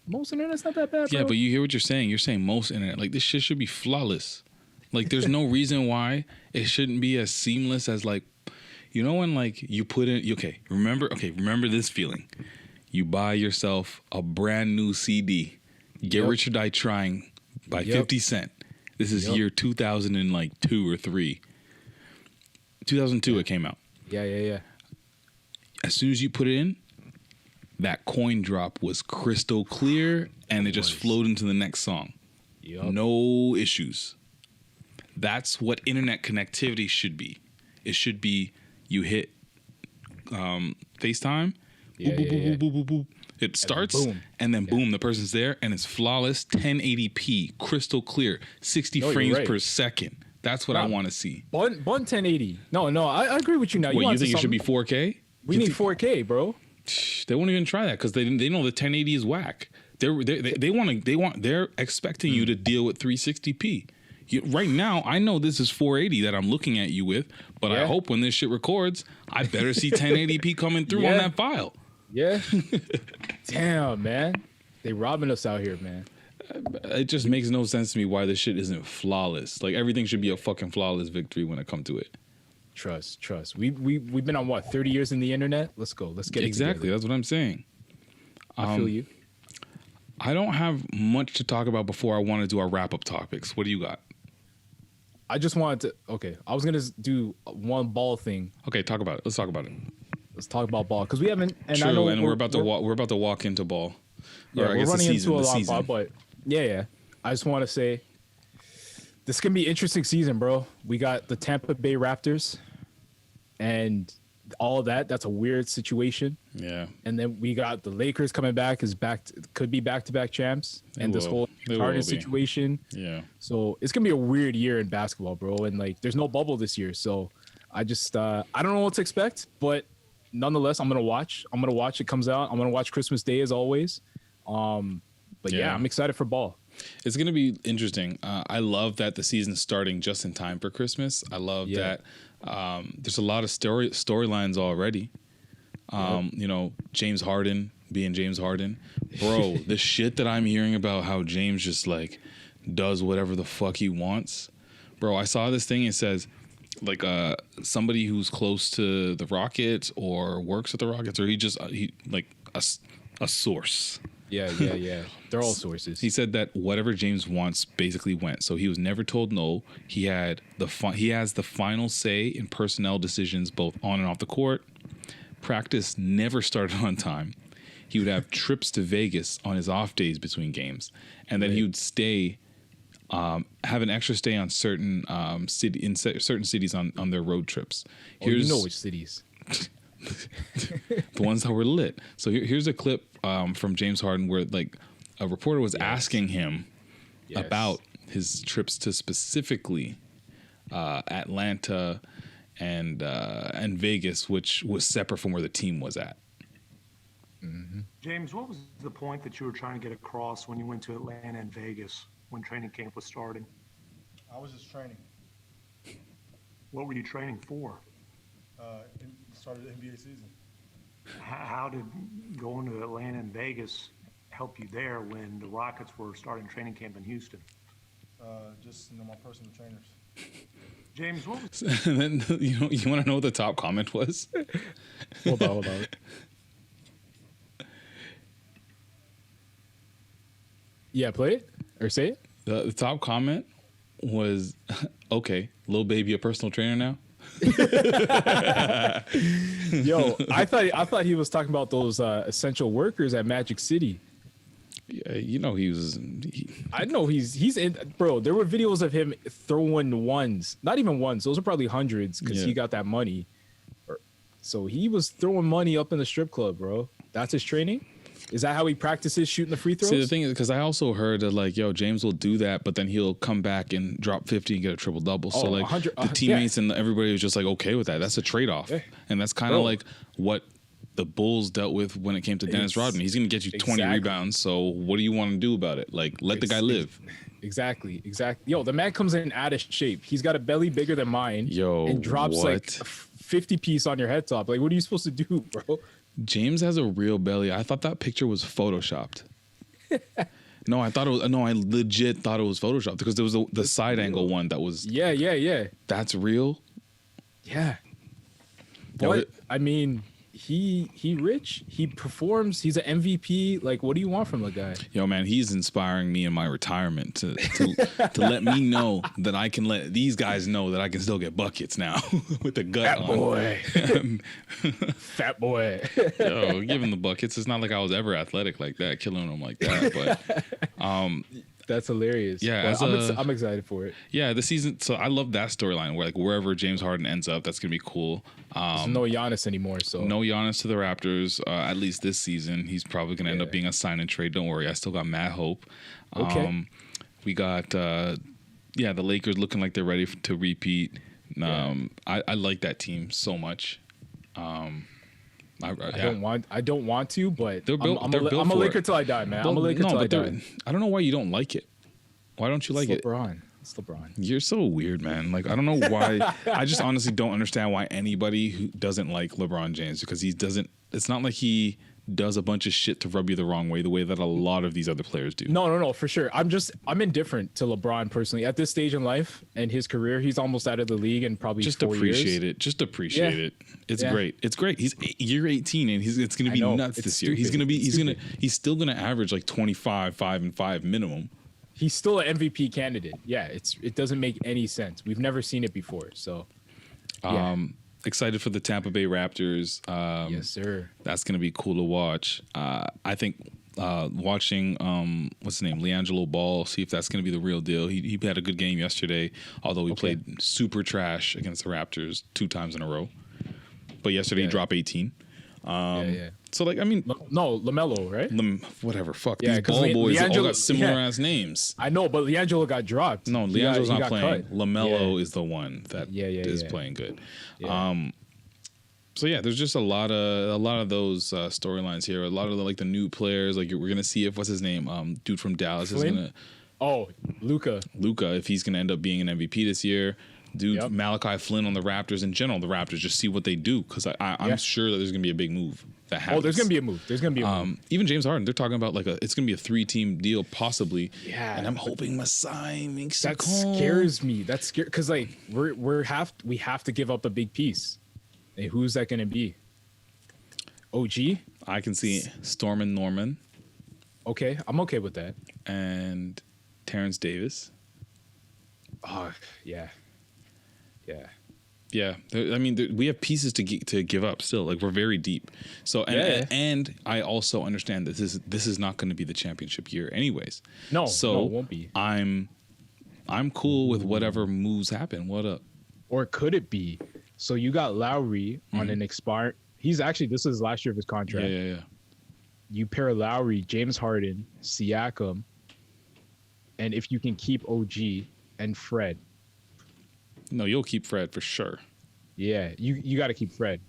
Most internet's not that bad, bro. Yeah, but you hear what you're saying. You're saying most internet. Like, this shit should be flawless. Like, there's no reason why it shouldn't be as seamless as like, you know, when like you put in, remember this feeling. You buy yourself a brand new CD, Get Rich or Die Trying by 50 Cent. This is year 2002 or 3. 2002 it came out. Yeah. As soon as you put it in, that coin drop was crystal clear and it just flowed into the next song. No issues. That's what internet connectivity should be. It should be you hit FaceTime, boop, boop, boop, boop, boop, boop. It starts, and then boom, the person's there, and it's flawless, 1080p, crystal clear, 60 frames per second. That's what I want to see. Bun 1080. No, I agree with you now. You think it should be 4K? We need 4K, bro. They won't even try that because they know the 1080 is whack. They're expecting you to deal with 360p. Right now, I know this is 480 that I'm looking at you with, but I hope when this shit records, I better see 1080p coming through on that file. Yeah. Damn, man. They robbing us out here, man. It just makes no sense to me why this shit isn't flawless. Like, everything should be a fucking flawless victory when it comes to it. Trust. We've been on, what, 30 years in the internet? Let's go. Let's get it exactly. That's what I'm saying. I feel you. I don't have much to talk about before I want to do our wrap-up topics. What do you got? I just wanted to... Okay, I was going to do one ball thing. Okay, talk about it. Let's talk about it. Let's talk about ball because we haven't. And True, I know and we're about to walk into ball. Yeah, or I guess we're running the season, into a the lot, season. but yeah. I just want to say this is gonna be an interesting season, bro. We got the Tampa Bay Raptors, and all of that. That's a weird situation. Yeah. And then we got the Lakers coming back. Could be back-to-back champs, and this whole Harden situation. Yeah. So it's gonna be a weird year in basketball, bro. And like, there's no bubble this year, so I just I don't know what to expect, but nonetheless, I'm gonna watch. It comes out. I'm gonna watch Christmas Day as always. But yeah, I'm excited for ball. It's gonna be interesting. I love that the season's starting just in time for Christmas. I love that there's a lot of storylines already. You know, James Harden being James Harden, bro. The shit that I'm hearing about how James just like does whatever the fuck he wants, bro. I saw this thing. It says, like somebody who's close to the Rockets or works at the Rockets, or he like a source. Yeah. They're all sources. He said that whatever James wants basically went. So he was never told no. He has the final say in personnel decisions both on and off the court. Practice never started on time. He would have trips to Vegas on his off days between games, and then he would stay. Have an extra stay on certain certain cities on their road trips. You know which cities? The ones that were lit. So here's a clip from James Harden where like a reporter was asking him about his trips to specifically Atlanta and Vegas, which was separate from where the team was at. Mm-hmm. James, what was the point that you were trying to get across when you went to Atlanta and Vegas when training camp was starting? I was just training. What were you training for? Started the NBA season. How did going to Atlanta and Vegas help you there when the Rockets were starting training camp in Houston? Just my personal trainers. James, what was... And then you want to know what the top comment was? Hold on. Yeah, play it or say it. The top comment was, "Okay, little baby, a personal trainer now." Yo, I thought he was talking about those essential workers at Magic City. Yeah, you know I know he's in, bro. There were videos of him throwing ones, not even ones. Those are probably hundreds because he got that money. So he was throwing money up in the strip club, bro. That's his training. Is that how he practices shooting the free throws? See, the thing is, because I also heard that like, James will do that, but then he'll come back and drop 50 and get a triple double. So like the teammates and everybody was just like okay with that. That's a trade off, and that's kind of like what the Bulls dealt with when it came to Dennis Rodman. He's going to get you 20 rebounds. So what do you want to do about it? Like, let the guy live. Exactly. Yo, the man comes in out of shape. He's got a belly bigger than mine. And drops like a 50 piece on your head top. Like, what are you supposed to do, bro? James has a real belly. I thought that picture was photoshopped. No, I legit thought it was photoshopped because there was the side angle one that was. Yeah. That's real. Yeah. But I mean, he rich. He performs. He's an MVP. Like, what do you want from the guy? Yo, man, he's inspiring me in my retirement to let me know that I can let these guys know that I can still get buckets now with the gut Fat boy. Fat boy. Yo, give him the buckets. It's not like I was ever athletic like that, killing them like that. But That's hilarious. Yeah, I'm excited for it. Yeah, the season. So I love that storyline where like wherever James Harden ends up, that's gonna be cool. There's no Giannis anymore, so no Giannis to the Raptors. At least this season, he's probably gonna end up being a sign and trade. Don't worry, I still got mad hope. Okay. We got the Lakers looking like they're ready to repeat. I like that team so much. I don't want to, but they're built. I'm a Laker till I die, man. I'm a Laker till I die. I don't know why you don't like it. Why don't you like it? It's LeBron. You're so weird, man. Like I don't know why. I just honestly don't understand why anybody who doesn't like LeBron James, because he doesn't. It's not like he does a bunch of shit to rub you the wrong way, the way that a lot of these other players do. No, for sure. I'm indifferent to LeBron personally at this stage in life and his career. He's almost out of the league in probably just 4 appreciate years. it. Just appreciate it. It's great. It's great. He's year 18 and it's going to be nuts this year. He's still going to average like 25, 5 and 5 minimum. He's still an MVP candidate. Yeah, it doesn't make any sense. We've never seen it before. So, excited for the Tampa Bay Raptors. Yes, sir. That's going to be cool to watch. I think watching what's his name, LiAngelo Ball, see if that's going to be the real deal. He had a good game yesterday, although he played super trash against the Raptors 2 times in a row. But yesterday he dropped 18. So like, I mean, no, LaMelo, right? Whatever. Fuck these ball boys. All got similar ass names. I know, but LiAngelo got dropped. No, LiAngelo's not playing. LaMelo is the one that is playing good. Yeah. So yeah, there's just a lot of those storylines here. A lot of the new players. Like we're gonna see if what's his name, dude from Dallas is gonna. Oh, Luka, if he's gonna end up being an MVP this year. Dude, Malachi Flynn on the Raptors in general. The Raptors just see what they do, because I'm sure that there's gonna be a big move that happens. Oh, there's gonna be a move. Even James Harden, they're talking about it's gonna be a 3-team deal possibly. Yeah, and I'm hoping Masai makes that scares me. That's scary because like we have to give up a big piece. Hey, who's that gonna be? OG? I can see Stormin Norman. Okay, I'm okay with that. And Terrence Davis. Oh yeah. Yeah. I mean, we have pieces to give up still. Like we're very deep. So and I also understand that this is not going to be the championship year, anyways. No, so it won't be. I'm cool with whatever moves happen. What up? Or could it be? So you got Lowry on an expired. This is last year of his contract. Yeah. You pair Lowry, James Harden, Siakam, and if you can keep OG and Fred. No, you'll keep Fred for sure. Yeah, you got to keep Fred.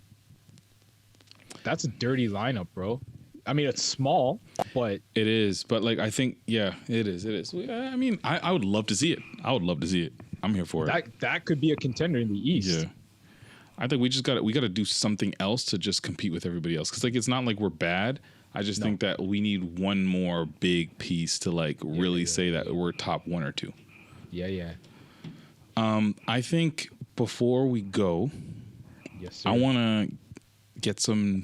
That's a dirty lineup, bro. I mean, it's small, but it is. But like, I think, it is. I mean, I would love to see it. I'm here for it. That could be a contender in the East. Yeah. I think we got to do something else to just compete with everybody else. Because like, it's not like we're bad. I just think that we need one more big piece to like really say that we're top 1 or 2. Yeah. I think before we go, yes, sir. I want to get some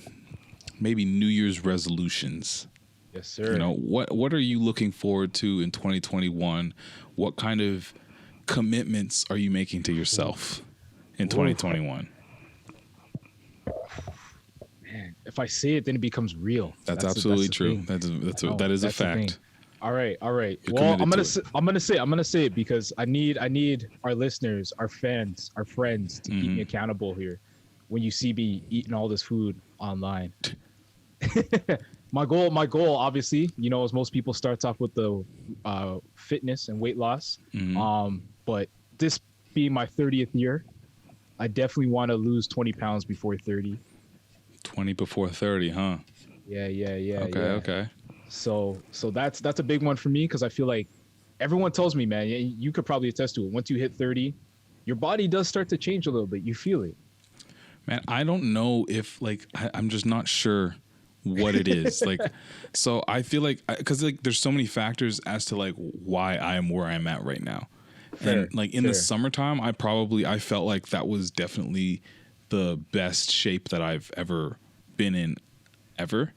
maybe New Year's resolutions. Yes, sir. You know, what are you looking forward to in 2021? What kind of commitments are you making to yourself in 2021? Man, if I say it, then it becomes real. That's absolutely true. That is a fact. All right. Well, I'm gonna say it because I need our listeners, our fans, our friends to keep me accountable here. When you see me eating all this food online, my goal, obviously, as most people, starts off with the fitness and weight loss. But this being my 30th year, I definitely want to lose 20 pounds before 30. 20 before 30, huh? Yeah. Okay. So that's a big one for me because I feel like everyone tells me, man, you could probably attest to it. Once you hit 30, your body does start to change a little bit. You feel it. Man, I don't know if I'm just not sure what it is. So I feel like because there's so many factors as to why I am where I'm at right now. Fair, and in the summertime, I felt like that was definitely the best shape that I've ever been in ever.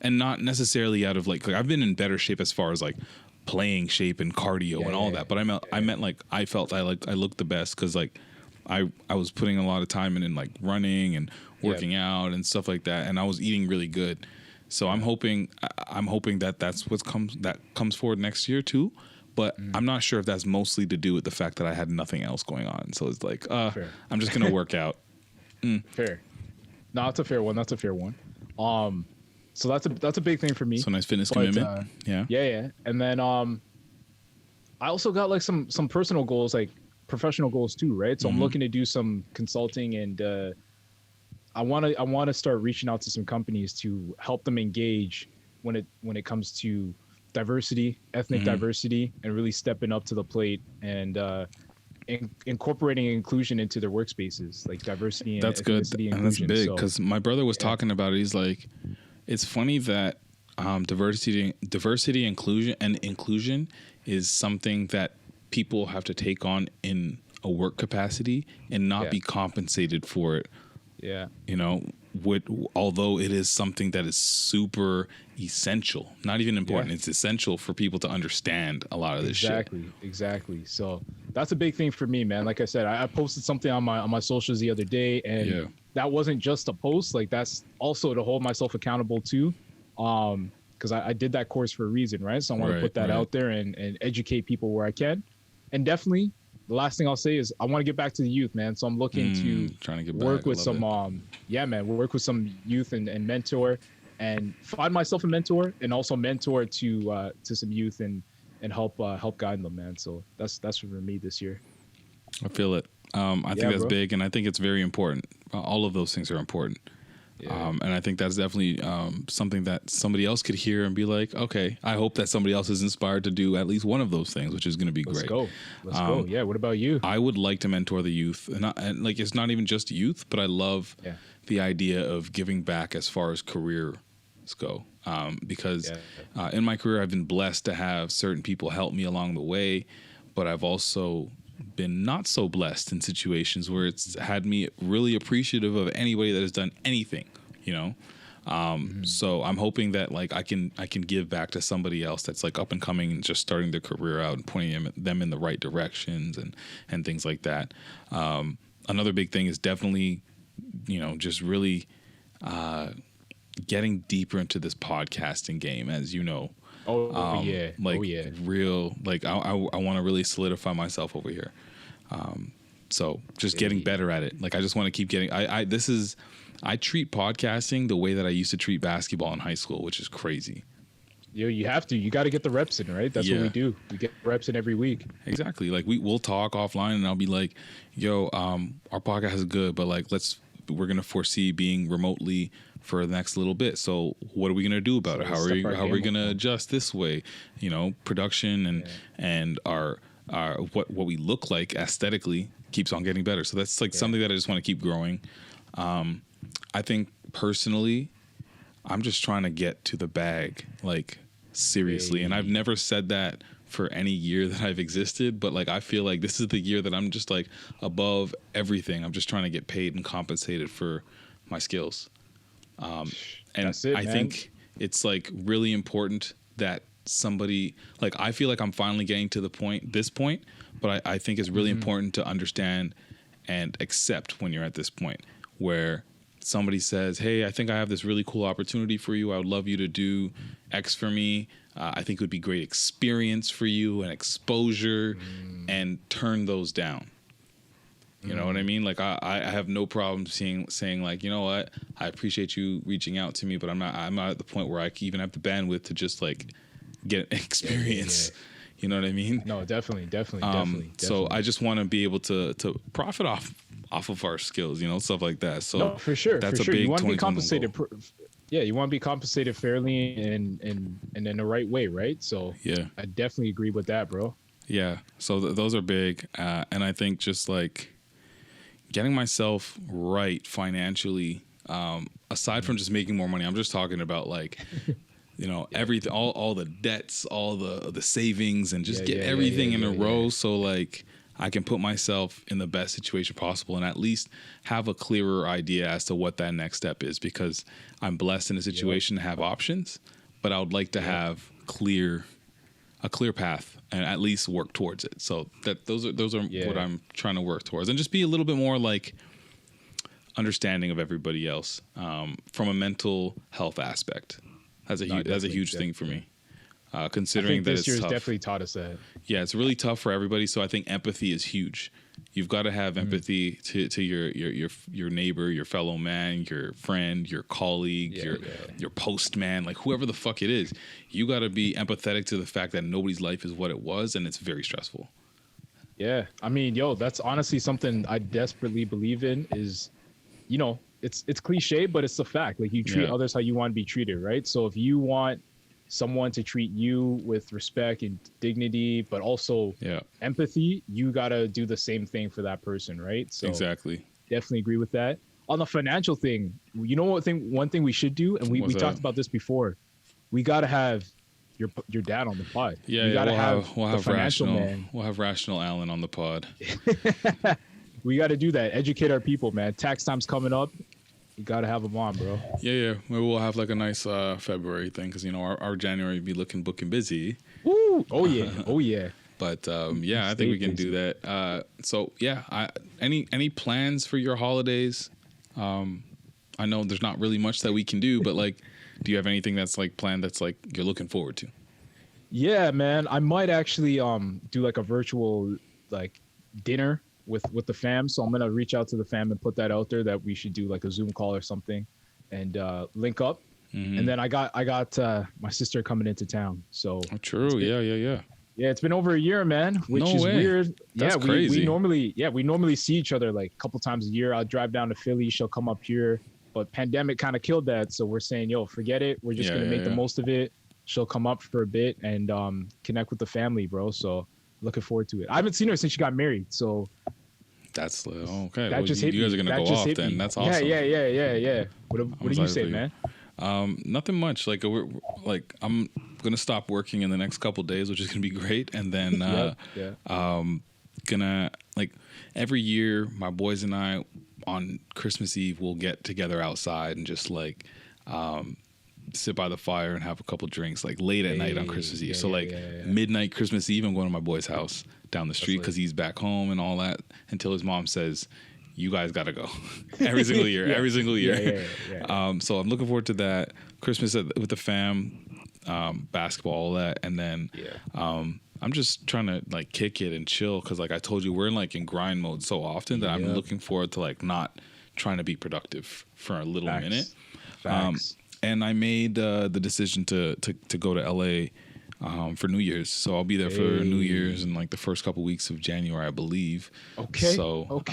And not necessarily out of I've been in better shape as far as playing shape and cardio and all that. But I meant I felt I looked the best because I was putting a lot of time in running and working out and stuff like that. And I was eating really good. So I'm hoping that that's what comes forward next year too. But I'm not sure if that's mostly to do with the fact that I had nothing else going on. So it's like, I'm just gonna work out. Fair. No, that's a fair one. That's a fair one. So that's a big thing for me. So nice fitness commitment. Yeah. And then I also got like some personal goals, like professional goals too, right? So I'm looking to do some consulting, and I want to start reaching out to some companies to help them engage when it comes to diversity, ethnic diversity, and really stepping up to the plate and incorporating inclusion into their workspaces, like diversity and that's good, and that's big because my brother was talking about it. He's like, it's funny that diversity, inclusion is something that people have to take on in a work capacity and not be compensated for it. Yeah. You know, although it is something that is super essential, not even important, it's essential for people to understand a lot of this shit. Exactly. So that's a big thing for me, man. Like I said, I posted something on my socials the other day, and that wasn't just a post. Like, that's also to hold myself accountable too. Because I did that course for a reason, right? So I want to put that out there and educate people where I can. And definitely, the last thing I'll say is I want to get back to the youth, man. So I'm looking to work with some, work with some youth and mentor, and find myself a mentor, and also mentor to some youth and help guide them, man. So that's for me this year. I feel it. I think that's big, and I think it's very important. All of those things are important. And I think that's definitely something that somebody else could hear and be like, okay, I hope that somebody else is inspired to do at least one of those things, which is going to be great. Let's go. Yeah. What about you? I would like to mentor the youth, and like, it's not even just youth, but I love the idea of giving back as far as careers go. Because in my career, I've been blessed to have certain people help me along the way, but I've also been not so blessed in situations where it's had me really appreciative of anybody that has done anything, you know? So I'm hoping that like I can give back to somebody else that's like up and coming and just starting their career out and pointing them in the right directions and things like that. Another big thing is definitely, you know, just really getting deeper into this podcasting game, as you know. Real, like I want to really solidify myself over here. So just getting better at it. Like, I just want to keep getting, I treat podcasting the way that I used to treat basketball in high school, which is crazy. You got to get the reps in, right? That's what we do. We get reps in every week. Exactly. Like we'll talk offline and I'll be like, yo, our podcast is good, but like, we're going to foresee being remotely for the next little bit. So what are we going to do about it? How are we going to adjust this way? You know, production and our what we look like aesthetically keeps on getting better. So that's like something that I just want to keep growing. I think personally, I'm just trying to get to the bag, like seriously. And I've never said that for any year that I've existed, but like I feel like this is the year that I'm just like above everything. I'm just trying to get paid and compensated for my skills. And I think it's like really important that somebody, like, I feel like I'm finally getting to this point, but I think it's really important to understand and accept when you're at this point where somebody says, hey, I think I have this really cool opportunity for you. I would love you to do X for me. I think it would be great experience for you and exposure, and turn those down. You know what I mean? Like I have no problem saying like, you know what, I appreciate you reaching out to me, but I'm not at the point where I can even have the bandwidth to just like get experience. You know what I mean? No, definitely. So I just want to be able to profit off of our skills, you know, stuff like that. So no, for sure, that's a big you want to be compensated. You want to be compensated fairly and in the right way, right? So I definitely agree with that, bro. Yeah. So those are big, and I think just like getting myself right financially, aside from just making more money, I'm just talking about like, you know, everything, all the debts, all the savings, and just get everything in a row. So like I can put myself in the best situation possible and at least have a clearer idea as to what that next step is, because I'm blessed in a situation to have options, but I would like to have a clear path and at least work towards it. So those are what I'm trying to work towards, and just be a little bit more like understanding of everybody else, from a mental health aspect. That's a huge thing for me. Considering that this it's year's tough. definitely taught us that. Yeah, it's really tough for everybody. So I think empathy is huge. You've got to have empathy to your neighbor, your fellow man, your friend, your colleague, your postman, like whoever the fuck it is. You got to be empathetic to the fact that nobody's life is what it was, and it's very stressful. Yeah, I mean, that's honestly something I desperately believe in. Is, it's cliche, but it's the fact. Like, you treat others how you want to be treated, right? So if you want someone to treat you with respect and dignity, but also empathy, you gotta do the same thing for that person, right? So exactly, definitely agree with that. On the financial thing, one thing we should do, and we talked about this before, we gotta have your dad on the pod. Yeah, we'll have Rational Allen on the pod. We got to do that. Educate our people, man. Tax time's coming up. You got to have them on, bro. Yeah. Maybe we'll have like a nice February thing because, our January be booking busy. Woo! Oh, yeah. But, I think we can do that. Any plans for your holidays? I know there's not really much that we can do, but, like, do you have anything that's, like, planned that's, like, you're looking forward to? Yeah, man. I might actually do, like, a virtual, like, dinner with the fam. So I'm gonna reach out to the fam and put that out there that we should do like a Zoom call or something and link up. Mm-hmm. And then I got my sister coming into town. So true. Yeah. It's been over a year, man, which is weird. That's crazy. We normally see each other like a couple times a year. I'll drive down to Philly, she'll come up here, but pandemic kind of killed that. So we're saying, forget it. We're just gonna make the most of it. She'll come up for a bit and connect with the family, bro. So looking forward to it. I haven't seen her since she got married, so that's okay. That just hit me. You guys are gonna go off then. That's awesome. Yeah. What do you say, man? Nothing much. Like I'm gonna stop working in the next couple days, which is gonna be great, and then gonna like every year my boys and I on Christmas Eve we'll get together outside and just like sit by the fire and have a couple drinks like late at night on Christmas Eve. So midnight Christmas Eve, I'm going to my boy's house down the street because he's back home and all that until his mom says, you guys got to go every single year, every single year. So I'm looking forward to that. Christmas with the fam, basketball, all that. And then I'm just trying to like kick it and chill because like I told you, we're in grind mode so often that I'm looking forward to like not trying to be productive for a little minute. And I made the decision to go to LA for New Year's. So I'll be there for New Year's and like the first couple weeks of January, I believe. Okay. So,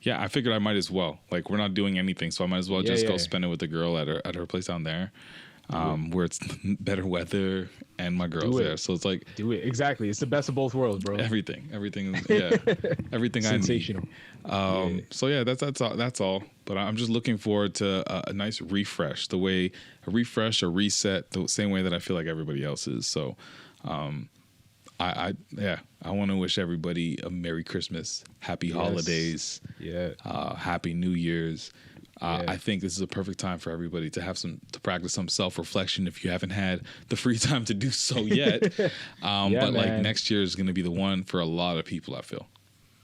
I figured I might as well. Like, we're not doing anything, so I might as well just go spend it with the girl at her place down there, where it's better weather and my girl's there. So it's like... Do it. Exactly. It's the best of both worlds, bro. Everything. Everything sensational. I need. So, that's all. But I'm just looking forward to a nice refresh, a reset, the same way that I feel like everybody else is. So, I want to wish everybody a Merry Christmas, Happy Holidays, Happy New Year's. I think this is a perfect time for everybody to practice some self-reflection if you haven't had the free time to do so yet. But like next year is going to be the one for a lot of people, I feel.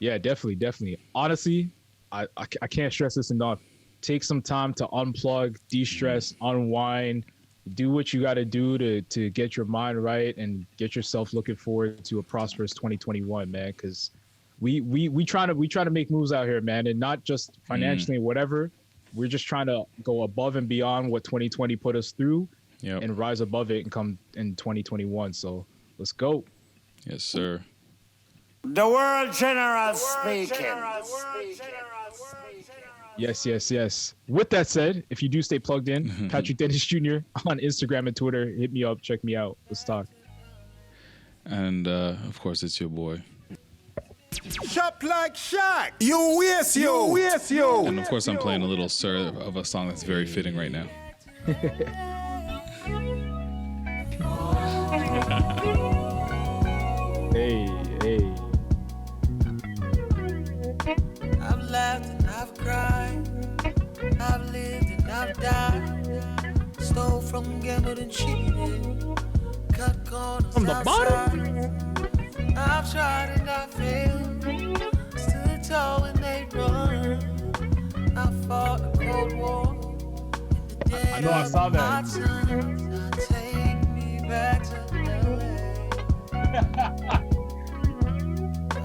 Yeah, definitely. Honestly, I can't stress this enough. Take some time to unplug, de-stress, unwind, do what you got to do to get your mind right and get yourself looking forward to a prosperous 2021, man. Because we try to make moves out here, man, and not just financially, whatever. We're just trying to go above and beyond what 2020 put us through and rise above it and come in 2021. So let's go. Yes, sir. The world general speaking. Yes. With that said, if you do stay plugged in, Patrick Dennis Jr. on Instagram and Twitter, hit me up, check me out. Let's talk. And of course, it's your boy. Shop like Shaq. You waste you. And of course, I'm playing a little Sir of a song that's very fitting right now. Hey. I've laughed and I've cried. I've lived and I've died. Stole from, gambled and cheated. Cut corners from the bottom. I've tried and I failed. Stood tall when they run. I fought a cold war in the day. I know I saw that. Take me back to LA.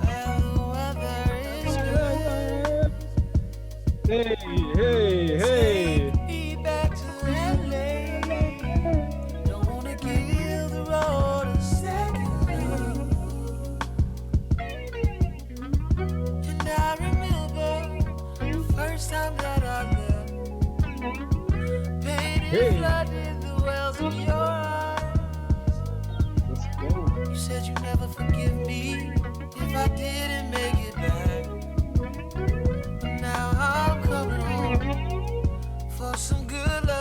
Where the weather is good. Hey. Take me back to LA. Don't wanna give the road a second look. And I remember the first time that I left. Painted flooded the wells of your eyes. Let's go. You said you never forgive me if I didn't make it back. Now I'm coming home for some good love.